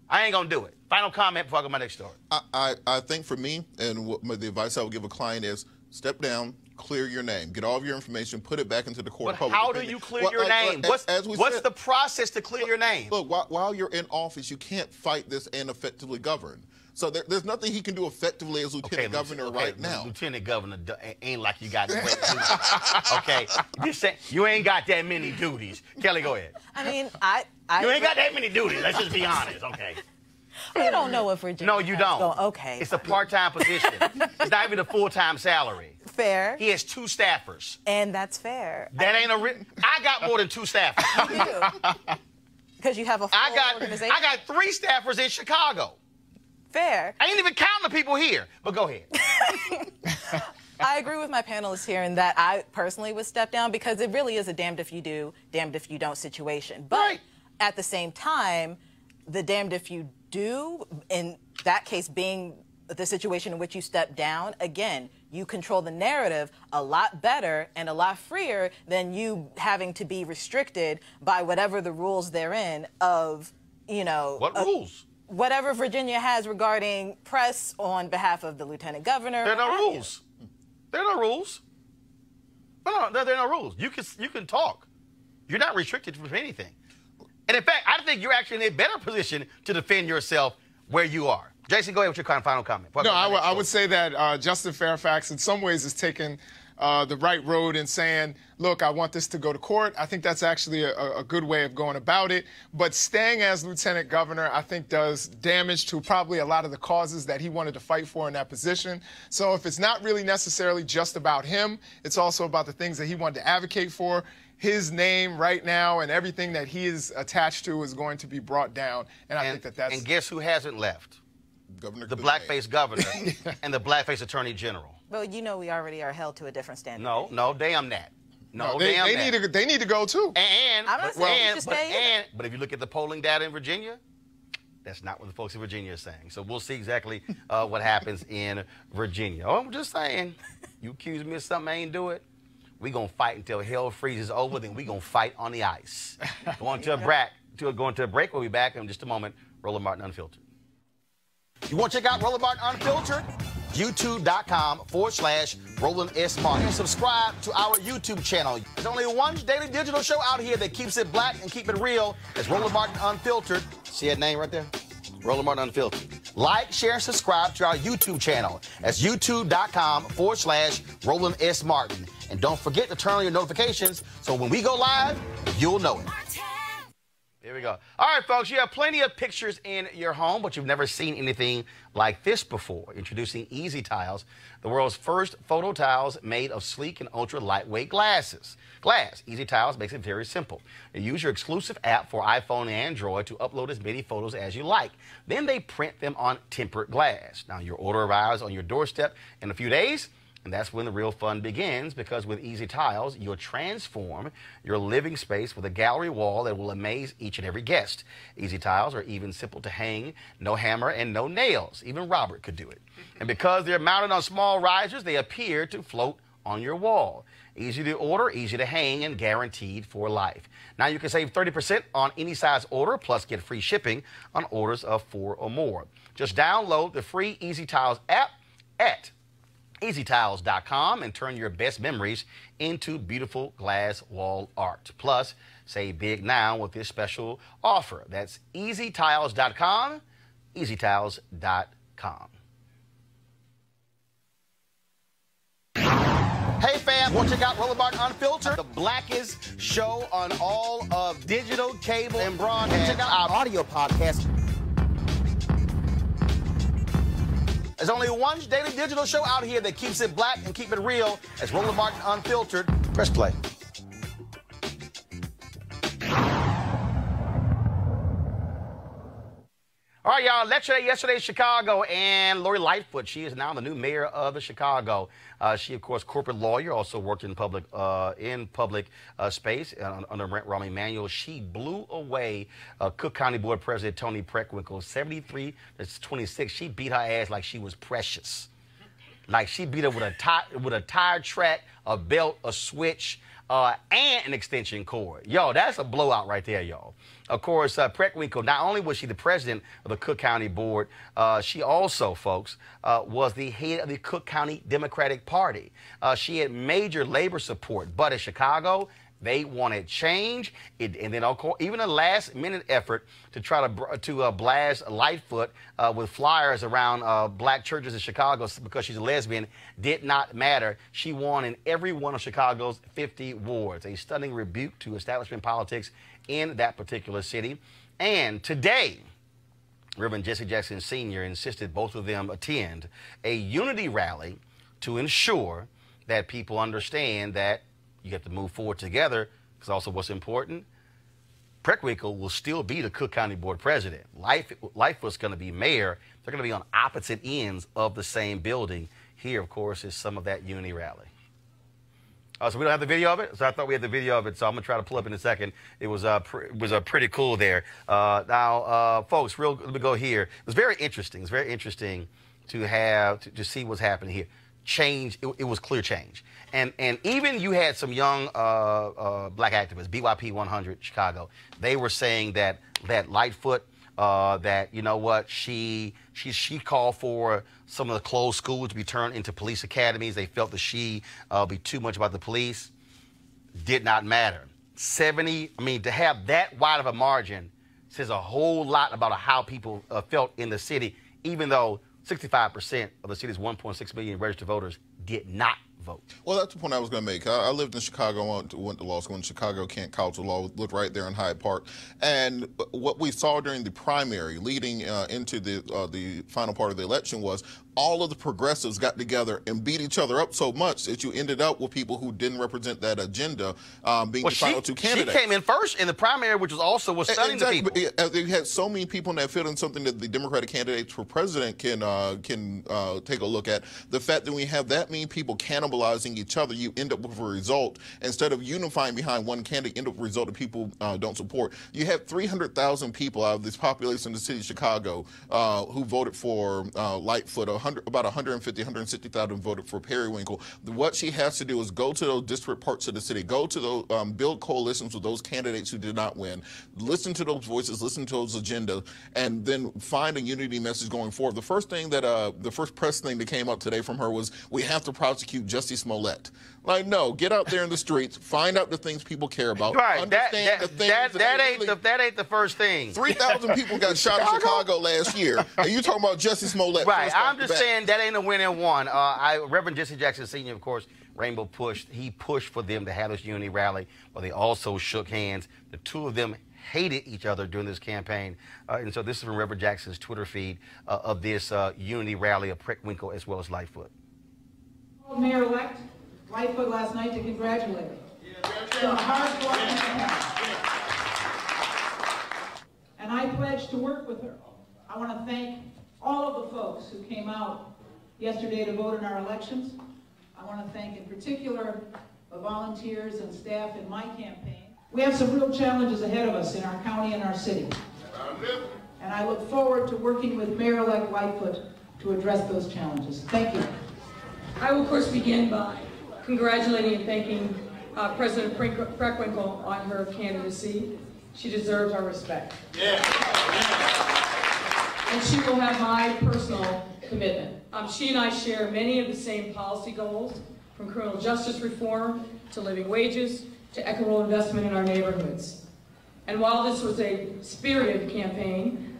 S1: I ain't gonna do it. Final comment before I go to my next story.
S5: I think for me, and the advice I would give a client is step down, clear your name, get all of your information, put it back into the court.
S1: But how do you clear your name? What's the process to clear your name?
S5: Look, while you're in office, you can't fight this and effectively govern. So there's nothing he can do effectively as lieutenant governor right now.
S1: Lieutenant governor ain't like you got great duties. Okay, you ain't got that many duties. Kelly, go ahead.
S6: I mean,
S1: you ain't got that many duties. Let's just be honest. Okay.
S6: You don't know if Virginia.
S1: No, you don't.
S6: Okay.
S1: It's a part-time position. It's not even a full-time salary.
S6: Fair.
S1: He has 2 staffers.
S6: And that's fair.
S1: That ain't I got more than 2 staffers.
S6: You do. Because you have a full organization.
S1: I got 3 staffers in Chicago.
S6: Fair.
S1: I ain't even counting the people here. But go ahead.
S6: I agree with my panelists here in that I personally would step down because it really is a damned if you do, damned if you don't situation. But at the same time, the damned if you do, in that case being the situation in which you step down, again, you control the narrative a lot better and a lot freer than you having to be restricted by whatever the rules therein of, you know.
S1: What rules?
S6: Whatever Virginia has regarding press on behalf of the lieutenant governor.
S1: There are no rules. There are no rules. No, there are no rules. You can talk. You're not restricted from anything. And in fact, I think you're actually in a better position to defend yourself where you are. Jason, go ahead with your final comment.
S8: No, I would say that Justin Fairfax in some ways is taking the right road in saying, look, I want this to go to court. I think that's actually a good way of going about it. But staying as lieutenant governor, I think, does damage to probably a lot of the causes that he wanted to fight for in that position. So if it's not really necessarily just about him, it's also about the things that he wanted to advocate for. His name right now and everything that he is attached to is going to be brought down. And I think that's...
S1: And guess who hasn't left?
S5: Governor
S1: the blackface governor and the blackface attorney general.
S6: Well, you know we already are held to a different standard.
S1: No, damn that.
S8: They need to go too.
S1: But if you look at the polling data in Virginia, that's not what the folks in Virginia are saying. So we'll see exactly what happens in Virginia. Oh, I'm just saying, you accuse me of something I ain't do it. We're going to fight until hell freezes over, then we're going to fight on the ice. Going to a break. We'll be back in just a moment. Roland Martin Unfiltered. You want to check out Roland Martin Unfiltered? YouTube.com/Roland S. Martin. And subscribe to our YouTube channel. There's only one daily digital show out here that keeps it black and keep it real. It's Roland Martin Unfiltered. See that name right there? Roland Martin Unfiltered. Like, share, and subscribe to our YouTube channel. That's YouTube.com/Roland S. Martin. And don't forget to turn on your notifications so when we go live, you'll know it. Here we go. All right, folks, you have plenty of pictures in your home, but you've never seen anything like this before. Introducing EasyTiles, the world's first photo tiles made of sleek and ultra lightweight glass. EasyTiles makes it very simple. You use your exclusive app for iPhone and Android to upload as many photos as you like. Then they print them on tempered glass. Now, your order arrives on your doorstep in a few days. And that's when the real fun begins, because with EasyTiles, you'll transform your living space with a gallery wall that will amaze each and every guest. EasyTiles are even simple to hang, no hammer and no nails. Even Robert could do it. And because they're mounted on small risers, they appear to float on your wall. Easy to order, easy to hang, and guaranteed for life. Now you can save 30% on any size order, plus get free shipping on orders of 4 or more. Just download the free EasyTiles app at EasyTiles.com and turn your best memories into beautiful glass wall art. Plus, save big now with this special offer. That's EasyTiles.com, EasyTiles.com. Hey fam, want to check out Roland Unfiltered, the blackest show on all of digital, cable, and broadcast. Check out our audio podcast. There's only one daily digital show out here that keeps it black and keep it real. It's Roland Martin Unfiltered. Press play. All right, y'all. Lecture day yesterday in Chicago, and Lori Lightfoot, she is now the new mayor of Chicago. She, of course, corporate lawyer, also worked in public space under Rahm Emanuel. She blew away Cook County Board President Toni Preckwinkle 73-26. She beat her ass like she was precious. Like she beat her with a tire track, a belt, a switch, and an extension cord. Yo, that's a blowout right there, y'all. Of course, Preckwinkle, not only was she the president of the Cook County Board, she also, folks, was the head of the Cook County Democratic Party. She had major labor support, but in Chicago, they wanted change. And then, of course, even a last-minute effort to try to blast Lightfoot with flyers around black churches in Chicago because she's a lesbian did not matter. She won in every one of Chicago's 50 wards, a stunning rebuke to establishment politics in that particular city. And today, Reverend Jesse Jackson Sr. insisted both of them attend a unity rally to ensure that people understand that you have to move forward together, because also what's important, Preckwinkle will still be the Cook County Board President. Lightfoot's going to be mayor. They're going to be on opposite ends of the same building. Here, of course, is some of that unity rally. So we don't have the video of it, so I thought we had the video of it, so I'm going to try to pull up in a second. It was pretty cool there. Now, folks, let me go here. It was very interesting. It's very interesting to see what's happening here. Change, it was clear change. And even you had some young black activists, BYP 100 Chicago, they were saying that Lightfoot, that, you know what, she called for some of the closed schools to be turned into police academies. They felt that she be too much about the police. Did not matter. To have that wide of a margin says a whole lot about how people felt in the city, even though 65% of the city's 1.6 million registered voters did not vote.
S5: Well, that's the point I was going to make. I lived in Chicago, went to law school in Chicago, Kent College of Law, lived right there in Hyde Park. And what we saw during the primary leading into the final part of the election was all of the progressives got together and beat each other up so much that you ended up with people who didn't represent that agenda being the final two candidates.
S1: She came in first in the primary, which was stunning to people.
S5: You had so many people in that field, and something that the Democratic candidates for president can take a look at. The fact that we have that many people cannibalizing each other, you end up with a result. Instead of unifying behind one candidate, you end up with a result that people don't support. You have 300,000 people out of this population in the city of Chicago who voted for Lightfoot. About 150,000 voted for Periwinkle. What she has to do is go to those disparate parts of the city, go to those, build coalitions with those candidates who did not win, listen to those voices, listen to those agendas, and then find a unity message going forward. The first thing that, the first press thing that came out today from her was, we have to prosecute Jussie Smollett. Like, no, get out there in the streets, find out the things people care about.
S1: Right,
S5: understand the things
S1: that ain't the first thing.
S5: 3,000 people got shot in Chicago last year, and you talking about Jussie Smollett.
S1: Right, I'm just saying that ain't a winning one. Reverend Jesse Jackson Sr., of course, Rainbow pushed for them to have this unity rally, but they also shook hands. The two of them hated each other during this campaign. And so this is from Reverend Jackson's Twitter feed of this unity rally of Preckwinkle as well as Lightfoot.
S9: Mayor-elect Lightfoot last night to congratulate him. And I pledge to work with her. I want to thank all of the folks who came out yesterday to vote in our elections. I want to thank in particular the volunteers and staff in my campaign. We have some real challenges ahead of us in our county and our city. And I look forward to working with Mayor-elect Lightfoot to address those challenges. Thank you.
S10: I will, of course, begin by congratulating and thanking President Preckwinkle on her candidacy. She deserves our respect. Yeah. And she will have my personal commitment. She and I share many of the same policy goals, from criminal justice reform to living wages to equitable investment in our neighborhoods. And while this was a spirited campaign,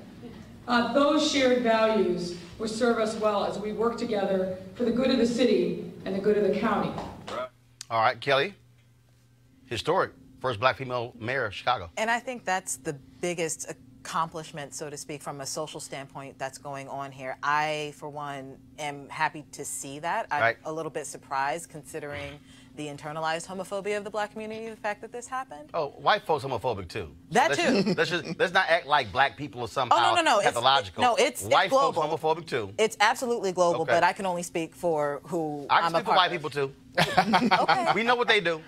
S10: those shared values will serve us well as we work together for the good of the city and the good of the county.
S1: All right, Kelly. Historic. First black female mayor of Chicago.
S6: And I think that's the biggest accomplishment, so to speak, from a social standpoint that's going on here. I, for one, am happy to see that. I'm a little bit surprised considering the internalized homophobia of the black community, the fact that this happened.
S1: Oh, white folks homophobic too.
S6: That
S1: too. Let's not act like black people are somehow pathological.
S6: It's
S1: white
S6: global.
S1: folks homophobic too.
S6: It's absolutely global, but I can only speak for who I'm a part of.
S1: I can speak for white people too.
S6: Okay.
S1: We know what they do.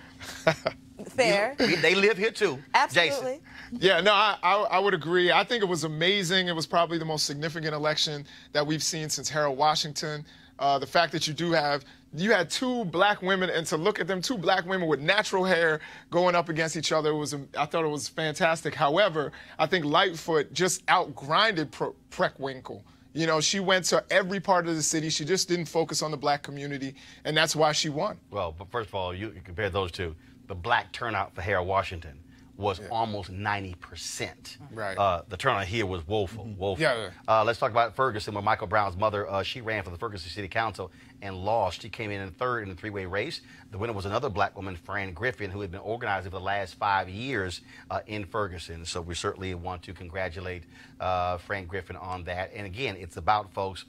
S6: Fair.
S1: They live here too.
S6: Absolutely.
S1: Jason.
S8: Yeah, no, I would agree. I think it was amazing. It was probably the most significant election that we've seen since Harold Washington. The fact that you had two black women, and to look at them, two black women with natural hair going up against each other, I thought it was fantastic. However, I think Lightfoot just outgrinded Preckwinkle. You know, she went to every part of the city. She just didn't focus on the black community, and that's why she won.
S1: Well, but first of all, you compare those two. The black turnout for Harold Washington was almost 90%.
S8: Right.
S1: The turnout here was woeful.
S8: Yeah.
S1: Let's talk about Ferguson, where Michael Brown's mother, she ran for the Ferguson City Council and lost. She came in third in the three-way race. The winner was another black woman, Fran Griffin, who had been organizing for the last 5 years in Ferguson. So we certainly want to congratulate Fran Griffin on that. And again, it's about folks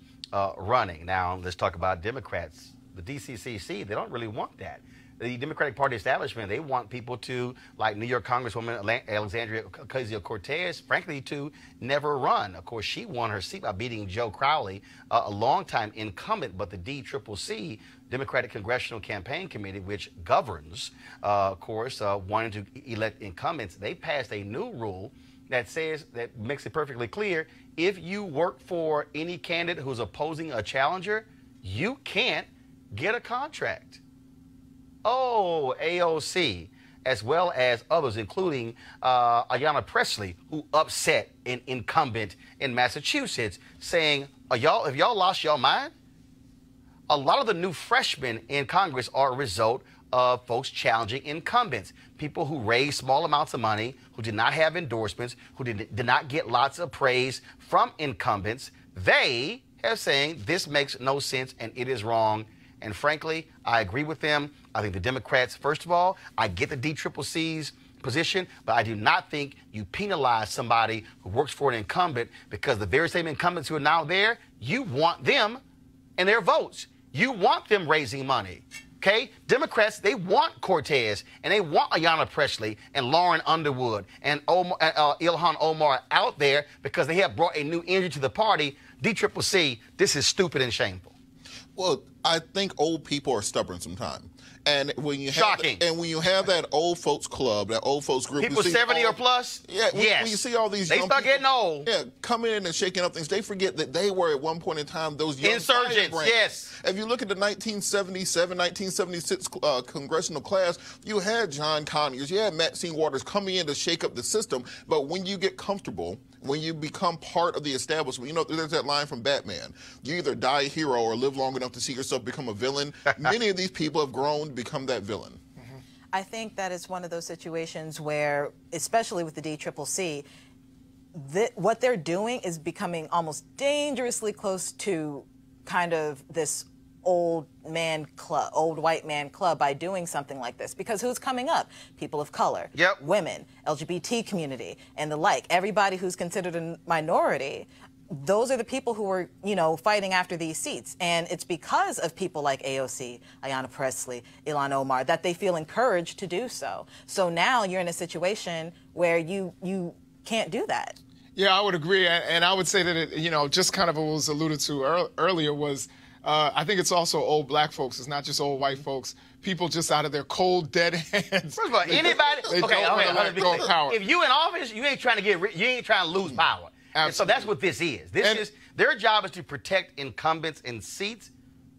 S1: running. Now, let's talk about Democrats. The DCCC, they don't really want that. The Democratic Party establishment, they want people to, like New York Congresswoman Alexandria Ocasio-Cortez, frankly, to never run. Of course, she won her seat by beating Joe Crowley, a longtime incumbent, but the DCCC, Democratic Congressional Campaign Committee, which governs, of course, wanting to elect incumbents, they passed a new rule that makes it perfectly clear, if you work for any candidate who's opposing a challenger, you can't get a contract. Oh, AOC, as well as others, including Ayanna Pressley, who upset an incumbent in Massachusetts, saying, have y'all lost your mind? A lot of the new freshmen in Congress are a result of folks challenging incumbents, people who raised small amounts of money, who did not have endorsements, who did not get lots of praise from incumbents. They are saying this makes no sense and it is wrong. And frankly, I agree with them. I think the Democrats, first of all, I get the DCCC's position, but I do not think you penalize somebody who works for an incumbent, because the very same incumbents who are now there, you want them and their votes. You want them raising money. Okay? Democrats, they want Cortez, and they want Ayanna Pressley and Lauren Underwood and Ilhan Omar out there because they have brought a new energy to the party. DCCC, this is stupid and shameful.
S5: Well, I think old people are stubborn sometimes. And when you have
S1: Shocking.
S5: when you have that old folks club, that old folks group,
S1: people 70 or plus,
S5: when you see all these
S1: they
S5: young
S1: start
S5: people,
S1: getting old.
S5: Yeah, coming in and shaking up things, they forget that they were at one point in time those young
S1: insurgents.
S5: firebrands.
S1: Yes.
S5: If you look at the 1977, 1976 congressional class, you had John Conyers, you had Maxine Waters coming in to shake up the system. But when you get comfortable, when you become part of the establishment, you know, there's that line from Batman. You either die a hero or live long enough to see yourself become a villain. Many of these people have grown to become that villain.
S6: I think that is one of those situations where, especially with the DCCC, what they're doing is becoming almost dangerously close to kind of this old white man club by doing something like this. Because who's coming up? People of color, women, LGBT community, and the like. Everybody who's considered a minority. Those are the people who are, you know, fighting after these seats. And it's because of people like AOC, Ayanna Pressley, Ilhan Omar, that they feel encouraged to do so. So now you're in a situation where you can't do that.
S8: Yeah, I would agree. And I would say that, you know, just kind of what was alluded to earlier was, I think it's also old black folks. It's not just old white folks. People just out of their cold, dead hands.
S1: First of all, anybody,
S8: power.
S1: If you in office, you ain't trying to you ain't trying to lose power. And so that's what this is. This is their job is to protect incumbents in seats,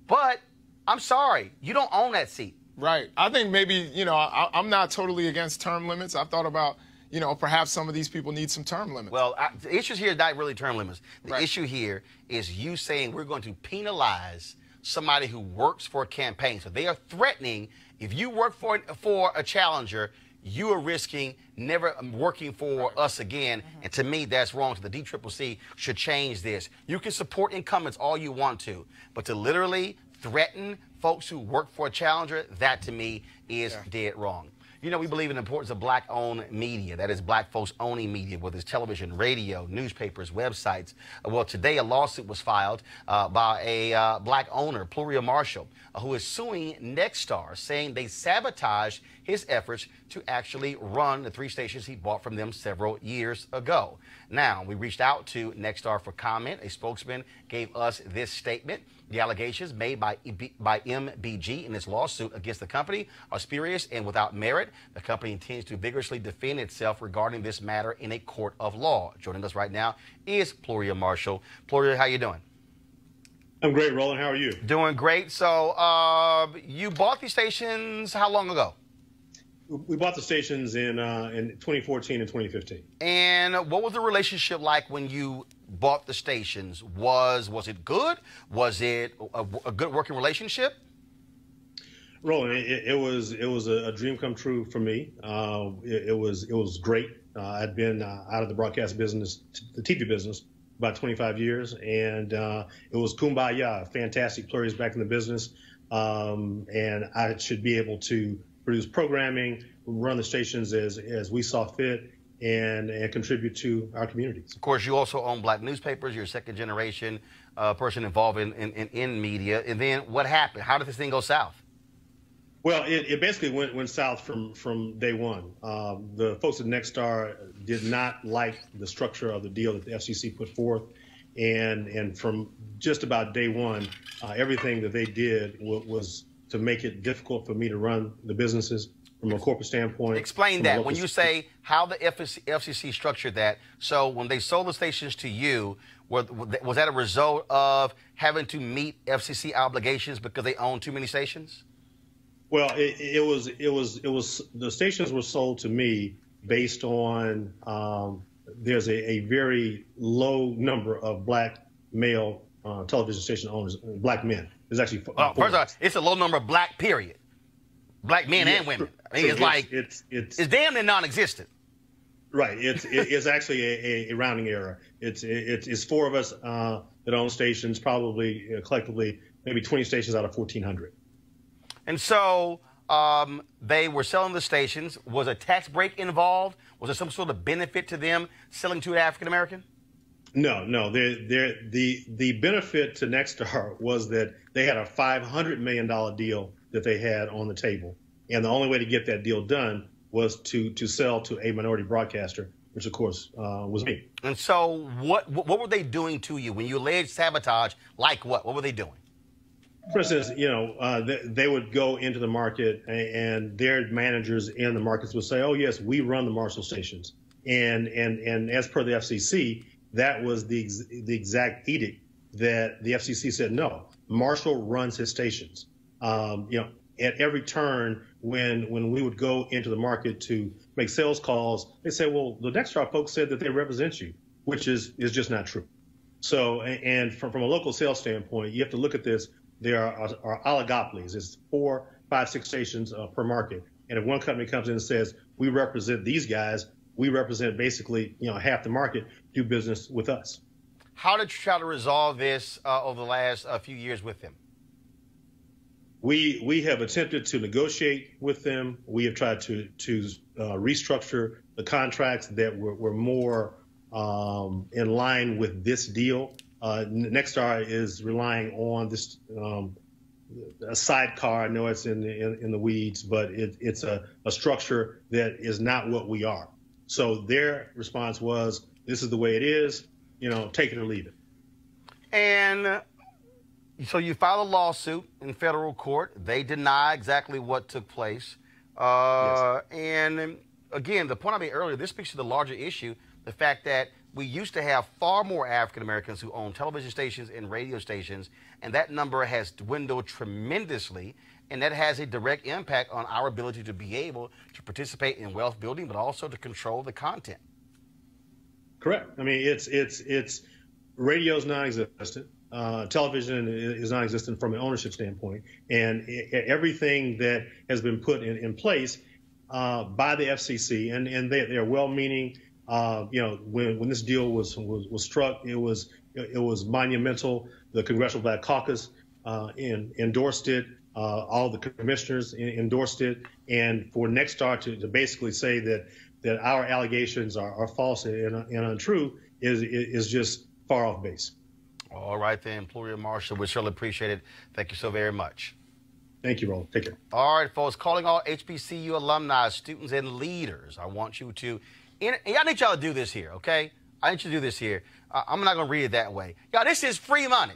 S1: but I'm sorry, you don't own that seat.
S8: Right. I think maybe, you know, I'm not totally against term limits. I've thought about, you know, perhaps some of these people need some term limits.
S1: Well, the issue here is not really term limits. The issue here is you saying we're going to penalize somebody who works for a campaign. So they are threatening, if you work for a challenger, you are risking never working for us again. And to me, that's wrong. So the DCCC should change this. You can support incumbents all you want to, but to literally threaten folks who work for a challenger, that to me is dead wrong. You know, we believe in the importance of black-owned media. That is black folks owning media, whether it's television, radio, newspapers, websites. Well, today a lawsuit was filed by a black owner, Pluria Marshall, who is suing Nexstar, saying they sabotaged his efforts to actually run the 3 stations he bought from them several years ago. Now, we reached out to Nexstar for comment. A spokesman gave us this statement. The allegations made by MBG in this lawsuit against the company are spurious and without merit. The company intends to vigorously defend itself regarding this matter in a court of law. Joining us right now is Pluria Marshall. Pluria, how you doing?
S11: I'm great, Roland. How are you?
S1: Doing great. So you bought these stations how long ago?
S11: We bought the stations in 2014 and 2015. And
S1: what was the relationship like when you bought the stations? Was it good? Was it a good working relationship?
S11: Roland, it was a dream come true for me. It was great. I'd been out of the broadcast business, the TV business, about 25 years, and it was kumbaya. Fantastic. Pluria's back in the business, and I should be able to produce programming, run the stations as we saw fit, and contribute to our communities.
S1: Of course, you also own black newspapers. You're a second generation person involved in media. And then what happened? How did this thing go south?
S11: Well, it basically went south from day one. The folks at Nexstar did not like the structure of the deal that the FCC put forth. And from just about day one, everything that they did was to make it difficult for me to run the businesses from a corporate standpoint.
S1: Explain that. When you say how the FCC structured that, so when they sold the stations to you, was that a result of having to meet FCC obligations because they own too many stations?
S11: Well, it was the stations were sold to me based on there's a very low number of black male television station owners, black men. There's actually
S1: first of all, it's a low number of black, period. Black men and women. I mean, it's damn near non-existent.
S11: Right. It's actually a rounding error. It's 4 of us that own stations, probably collectively maybe 20 stations out of 1,400.
S1: And so they were selling the stations. Was a tax break involved? Was there some sort of benefit to them selling to an African American?
S11: No. The benefit to Nexstar was that they had a $500 million deal that they had on the table, and the only way to get that deal done was to sell to a minority broadcaster, which of course was me.
S1: And so, what were they doing to you when you alleged sabotage? Like what? What were they doing?
S11: For instance, you know, they would go into the market, and their managers in the markets would say, "Oh yes, we run the Marshall stations," and as per the FCC. That was the exact edict that the FCC said, no, Marshall runs his stations. You know, at every turn when we would go into the market to make sales calls, they say, well, the Nexstar folks said that they represent you, which is just not true. So, and from a local sales standpoint, you have to look at this. There are oligopolies. It's 4, 5, 6 stations per market. And if one company comes in and says, we represent these guys, we represent basically, you know, half the market, do business with us.
S1: How did you try to resolve this over the last few years with them?
S11: we have attempted to negotiate with them. We have tried to restructure the contracts that were more in line with this deal. Nexstar is relying on this a sidecar. I know it's in the weeds, but it's a structure that is not what we are. So their response was, "This is the way it is. You know, take it or leave it."
S1: And so you filed a lawsuit in federal court. They deny exactly what took place.
S11: Yes.
S1: And again, the point I made earlier, this speaks to the larger issue, the fact that we used to have far more African Americans who own television stations and radio stations, and that number has dwindled tremendously, and that has a direct impact on our ability to be able to participate in wealth building, but also to control the content.
S11: Correct. I mean, it's radio's non-existent. Television is non-existent from an ownership standpoint, and everything that has been put in place by the FCC, and they're well-meaning. You know, when this deal was struck, it was monumental. The Congressional Black Caucus endorsed it. All the commissioners endorsed it, and for Nexstar to basically say that our allegations are false and untrue is just far off base.
S1: All right, then, Pluria Marshall, we surely appreciate it. Thank you so very much.
S11: Thank you, Roland. Take care. All
S1: right, folks, calling all HBCU alumni, students, and leaders. I want you to, and I need y'all to do this here, okay? I need you to do this here. I'm not going to read it that way. Y'all, this is free money.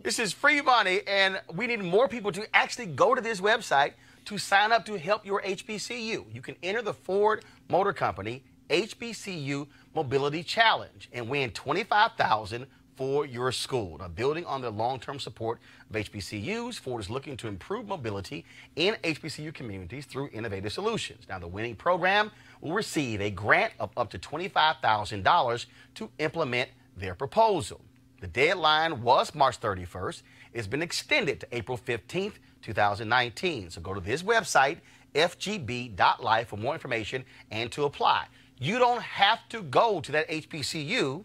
S1: This is free money, and we need more people to actually go to this website to sign up to help your HBCU. You can enter the Ford Motor Company HBCU Mobility Challenge and win $25,000 for your school. Now, building on the long-term support of HBCUs, Ford is looking to improve mobility in HBCU communities through innovative solutions. Now, the winning program will receive a grant of up to $25,000 to implement their proposal. The deadline was March 31st. It's been extended to April 15th, 2019. So go to this website, fgb.life, for more information and to apply. You don't have to go to that HBCU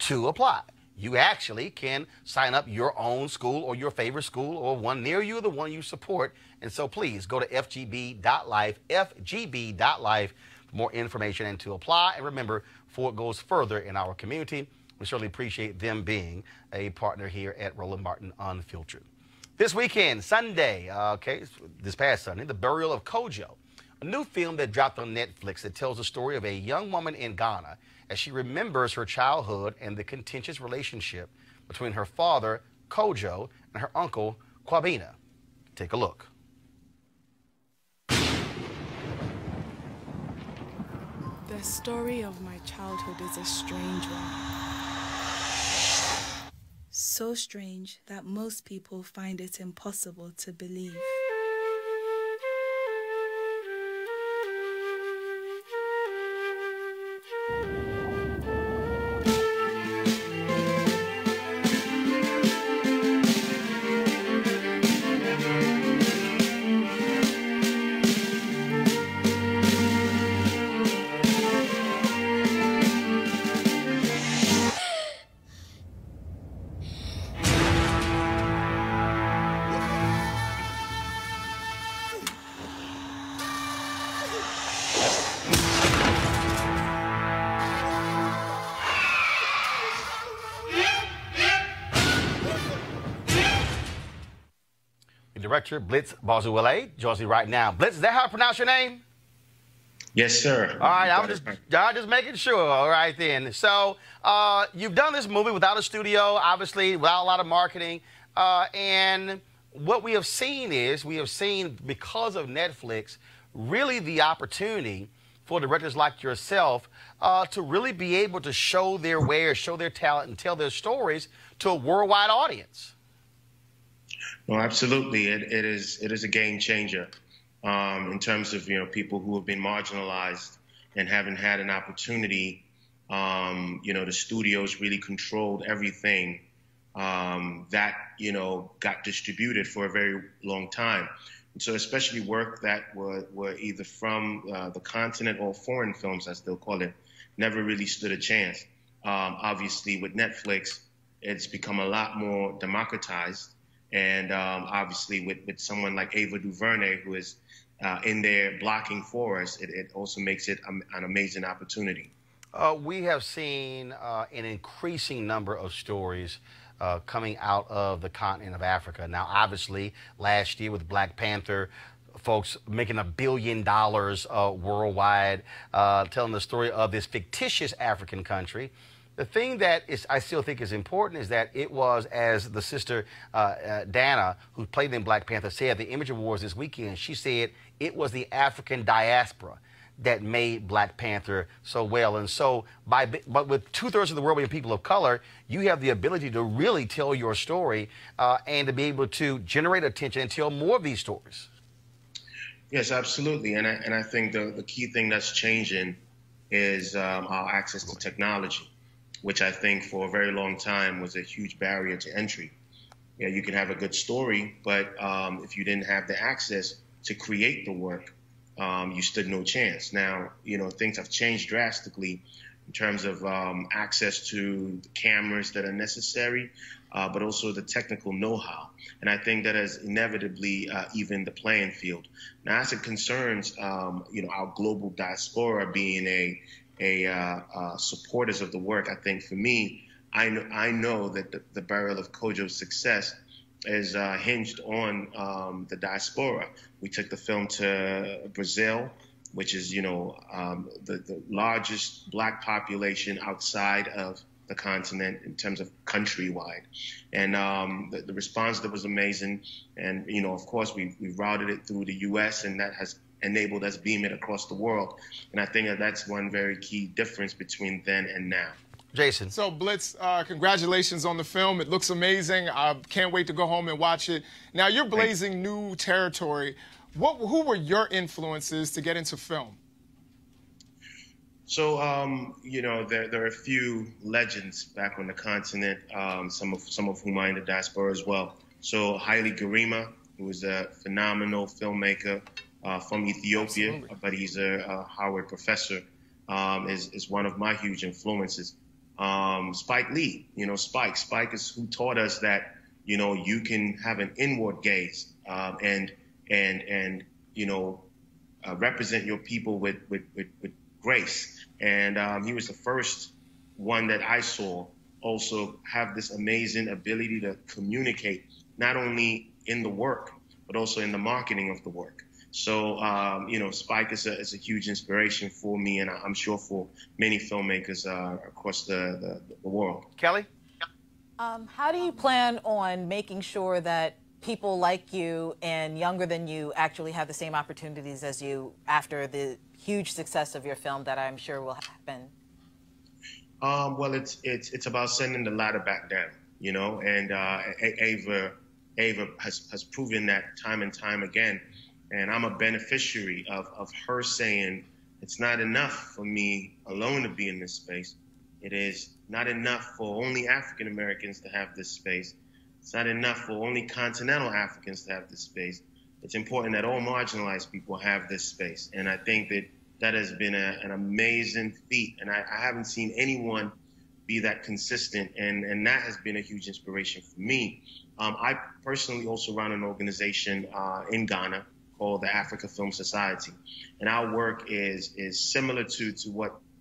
S1: to apply. You actually can sign up your own school or your favorite school or one near you, the one you support. And so please go to fgb.life, fgb.life for more information and to apply. And remember, Ford goes further in our community. We certainly appreciate them being a partner here at Roland Martin Unfiltered. This weekend, Sunday, this past Sunday, The Burial of Kojo, a new film that dropped on Netflix that tells the story of a young woman in Ghana as she remembers her childhood and the contentious relationship between her father, Kojo, and her uncle, Kwabena. Take a look.
S12: The story of my childhood is a strange one. So strange that most people find it impossible to believe.
S1: Director Blitz Bazuwele joins me right now. Blitz, is that how I pronounce your name?
S13: Yes, sir.
S1: All right, I'm just making sure. All right, then. So you've done this movie without a studio, obviously, without a lot of marketing. And what we have seen is, because of Netflix, really the opportunity for directors like yourself to really be able to show their wares, show their talent, and tell their stories to a worldwide audience.
S13: Well, absolutely. It is a game changer in terms of, people who have been marginalized and haven't had an opportunity. The studios really controlled everything that, got distributed for a very long time. And so especially work that were either from the continent or foreign films, as they'll call it, never really stood a chance. Obviously, with Netflix, it's become a lot more democratized. And obviously with someone like Ava DuVernay, who is in there blocking for us, it also makes it an amazing opportunity.
S1: We have seen an increasing number of stories coming out of the continent of Africa. Now, obviously, last year with Black Panther, folks making $1 billion worldwide, telling the story of this fictitious African country. The thing that I still think is important is that it was, as the sister Dana, who played in Black Panther, said at the Image Awards this weekend, she said it was the African diaspora that made Black Panther so well. And so, but with 2/3 of the world being people of color, you have the ability to really tell your story and to be able to generate attention and tell more of these stories.
S13: Yes, absolutely. And I think the key thing that's changing is our access to technology, which I think for a very long time was a huge barrier to entry. Yeah, you can have a good story, but if you didn't have the access to create the work, you stood no chance. Now, things have changed drastically in terms of access to the cameras that are necessary, but also the technical know-how. And I think that has inevitably evened the playing field. Now, as it concerns, our global diaspora being supporters of the work, I think for me, I know that the barrel of Kojo's success is hinged on the diaspora. We took the film to Brazil, which is, the largest Black population outside of the continent in terms of countrywide. And the response that was amazing. And, of course, we routed it through the U.S., and that has enabled us beam it across the world. And I think that's one very key difference between then and now.
S1: Jason.
S8: So, Blitz, congratulations on the film. It looks amazing. I can't wait to go home and watch it. Now, you're blazing new territory. Who were your influences to get into film?
S13: So, there are a few legends back on the continent, some of whom are in the diaspora as well. So, Haile Gerima, who is a phenomenal filmmaker from Ethiopia, Absolutely. But he's a Howard professor, is one of my huge influences. Spike Lee, Spike is who taught us that, you can have an inward gaze and represent your people with grace. And he was the first one that I saw also have this amazing ability to communicate, not only in the work, but also in the marketing of the work. So, Spike is a huge inspiration for me, and I'm sure for many filmmakers across the world.
S1: Kelly?
S6: How do you plan on making sure that people like you and younger than you actually have the same opportunities as you after the huge success of your film that I'm sure will happen?
S13: Well, it's about sending the ladder back down, and Ava has proven that time and time again. And I'm a beneficiary of her saying, it's not enough for me alone to be in this space. It is not enough for only African Americans to have this space. It's not enough for only continental Africans to have this space. It's important that all marginalized people have this space. And I think that has been an amazing feat. And I haven't seen anyone be that consistent. And that has been a huge inspiration for me. I personally also run an organization in Ghana called the Africa Film Society. And our work is similar to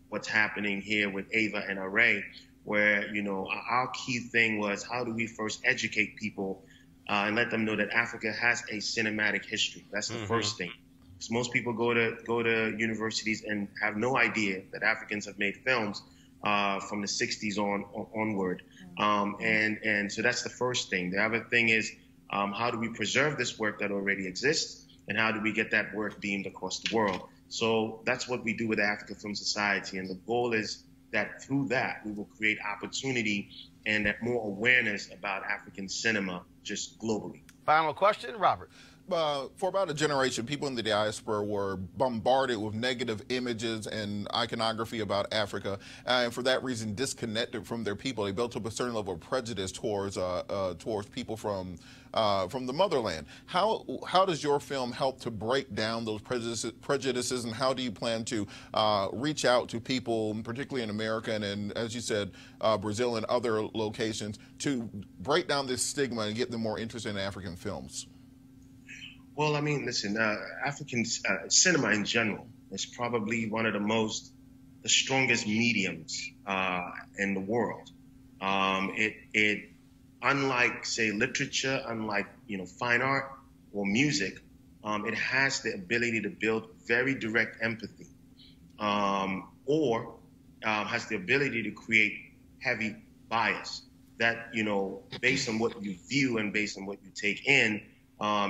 S13: what's happening here with Ava and Array, where, our key thing was how do we first educate people and let them know that Africa has a cinematic history. That's the first thing. Because most people go to universities and have no idea that Africans have made films from the 60s onward. And so that's the first thing. The other thing is how do we preserve this work that already exists? And how do we get that work beamed across the world? So that's what we do with the Africa Film Society. And the goal is that through that, we will create opportunity and more awareness about African cinema just globally.
S1: Final question, Robert.
S5: for about a generation, people in the diaspora were bombarded with negative images and iconography about Africa, and for that reason disconnected from their people. They built up a certain level of prejudice towards people from the motherland. How does your film help to break down those prejudices, and how do you plan to reach out to people, particularly in America and as you said, Brazil and other locations, to break down this stigma and get them more interested in African films?
S13: Well, I mean, listen, African cinema in general is probably one of the strongest mediums in the world. It unlike, say, literature, unlike, fine art or music, it has the ability to build very direct empathy, or has the ability to create heavy bias that, based on what you view and based on what you take in,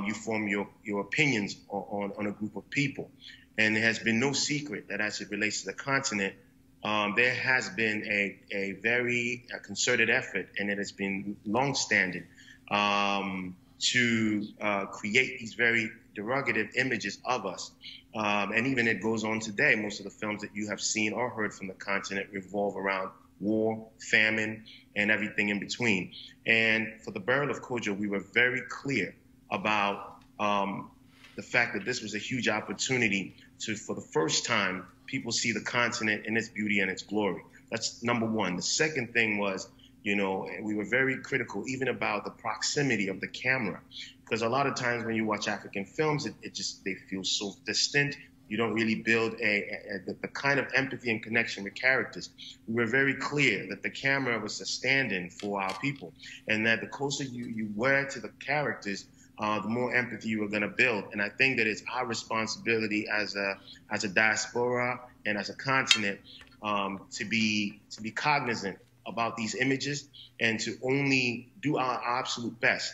S13: you form your opinions on a group of people. And there has been no secret that as it relates to the continent, there has been a very concerted effort, and it has been long-standing, to create these very derogative images of us. And even it goes on today. Most of the films that you have seen or heard from the continent revolve around war, famine, and everything in between. And for the Burial of Kojo, we were very clear about the fact that this was a huge opportunity to, for the first time, people see the continent in its beauty and its glory. That's number one. The second thing was, we were very critical even about the proximity of the camera, because a lot of times when you watch African films, they feel so distant. You don't really build the kind of empathy and connection with characters. We were very clear that the camera was a stand-in for our people, and that the closer you were to the characters, the more empathy you were going to build. And I think that it's our responsibility as a diaspora and as a continent to be cognizant about these images and to only do our absolute best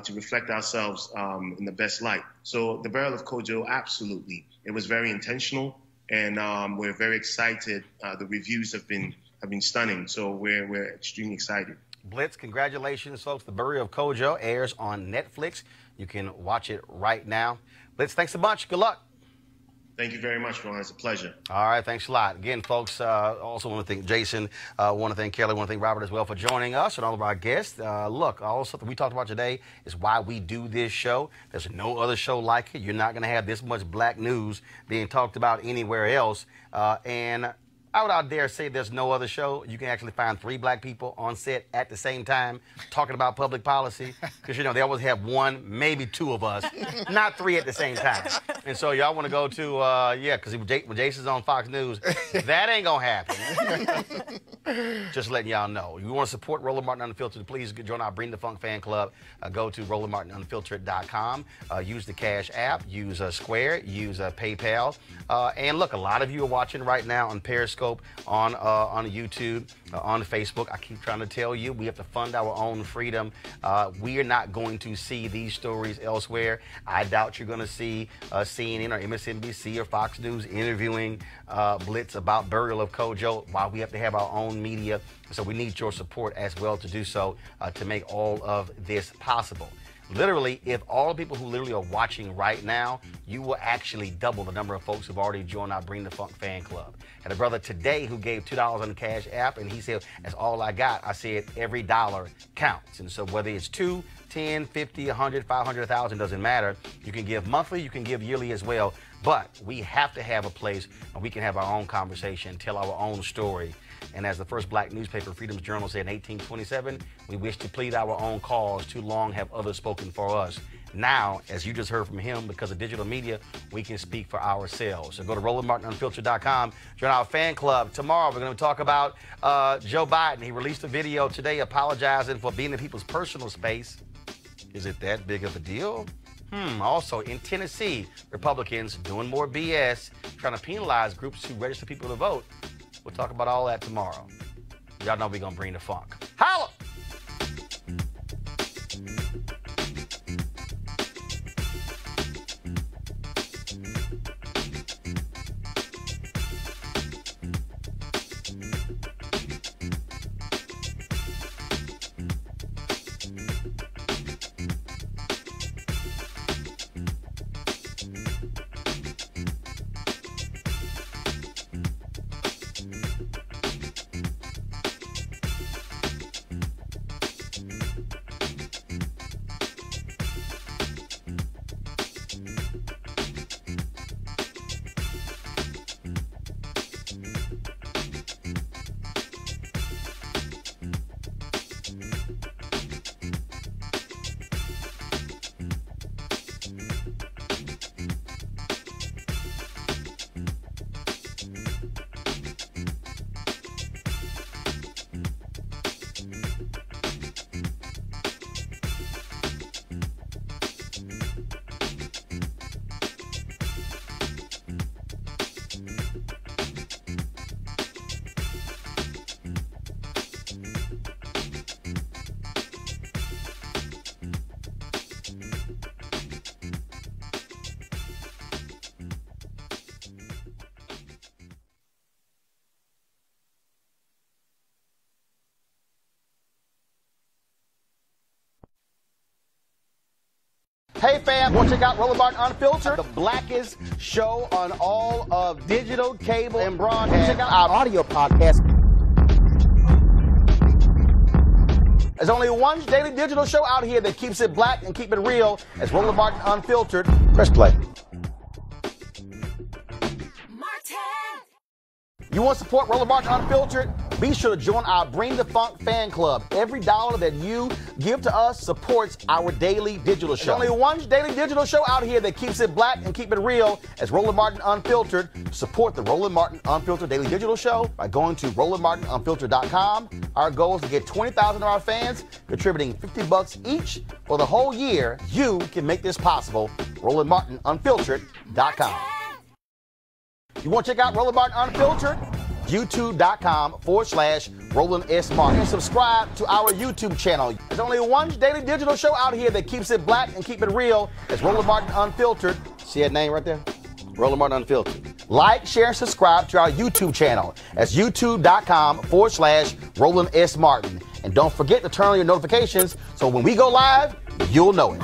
S13: to reflect ourselves in the best light. So the Burial of Kojo, absolutely. It was very intentional, and we're very excited. The reviews have been stunning, so we're extremely excited.
S1: Blitz, congratulations, folks. The Burial of Kojo airs on Netflix. You can watch it right now. Blitz, thanks a bunch. Good luck.
S13: Thank you very much, Roland. It's a pleasure.
S1: All right, thanks a lot. Again, folks, also want to thank Jason, want to thank Kelly, want to thank Robert as well for joining us and all of our guests. Look, all something we talked about today is why we do this show. There's no other show like it. You're not going to have this much black news being talked about anywhere else. And I would dare say there's no other show you can actually find 3 black people on set at the same time talking about public policy, because they always have 1, maybe 2 of us, not 3 at the same time. And so y'all want to go to because when Jason's on Fox News, that ain't gonna happen. Just letting y'all know. You want to support Roland Martin Unfiltered, please join our Bring the Funk fan club. Go to RolandMartinUnfiltered.com. Use the Cash app, use Square, use PayPal. And look, a lot of you are watching right now on Periscope, on YouTube, on Facebook. I keep trying to tell you, we have to fund our own freedom. We are not going to see these stories elsewhere. I doubt you're going to see CNN or MSNBC or Fox News interviewing Blitz about Burial of Kojo, while we have to have our own media. So we need your support as well to do so, to make all of this possible. Literally, if all the people who literally are watching right now, you will actually double the number of folks who've already joined our Bring the Funk fan club. Had a brother today who gave $2 on the Cash app, and he said, that's all I got. I said, every dollar counts. And so whether it's 2, 10, 50, 100, 500, 1,000, doesn't matter. You can give monthly, you can give yearly as well. But we have to have a place where we can have our own conversation, tell our own story. And as the first black newspaper, Freedom's Journal, said in 1827, we wish to plead our own cause. Too long have others spoken for us. Now, as you just heard from him, because of digital media, we can speak for ourselves. So go to RolandMartinUnfiltered.com, join our fan club. Tomorrow, we're going to talk about Joe Biden. He released a video today apologizing for being in people's personal space. Is it that big of a deal? Also, in Tennessee, Republicans doing more BS, trying to penalize groups who register people to vote. We'll talk about all that tomorrow. Y'all know we're going to bring the funk. Holla! Hey fam, want to check out Roland Martin Unfiltered? The blackest show on all of digital, cable, and broadcast. Check out our audio podcast. There's only one daily digital show out here that keeps it black and keep it real. It's Roland Martin Unfiltered. Press play. You want to support Roland Martin Unfiltered? Be sure to join our Bring the Funk fan club. Every dollar that you give to us supports our daily digital show. There's only one daily digital show out here that keeps it black and keep it real. It's Roland Martin Unfiltered. Support the Roland Martin Unfiltered daily digital show by going to RolandMartinUnfiltered.com. Our goal is to get 20,000 of our fans contributing $50 each for the whole year. You can make this possible. RolandMartinUnfiltered.com. You want to check out Roland Martin Unfiltered? YouTube.com/Roland S. Martin. And subscribe to our YouTube channel. There's only one daily digital show out here that keeps it black and keep it real. It's Roland Martin Unfiltered. See that name right there? Roland Martin Unfiltered. Like, share, and subscribe to our YouTube channel. That's YouTube.com/Roland S. Martin. And don't forget to turn on your notifications so when we go live, you'll know it.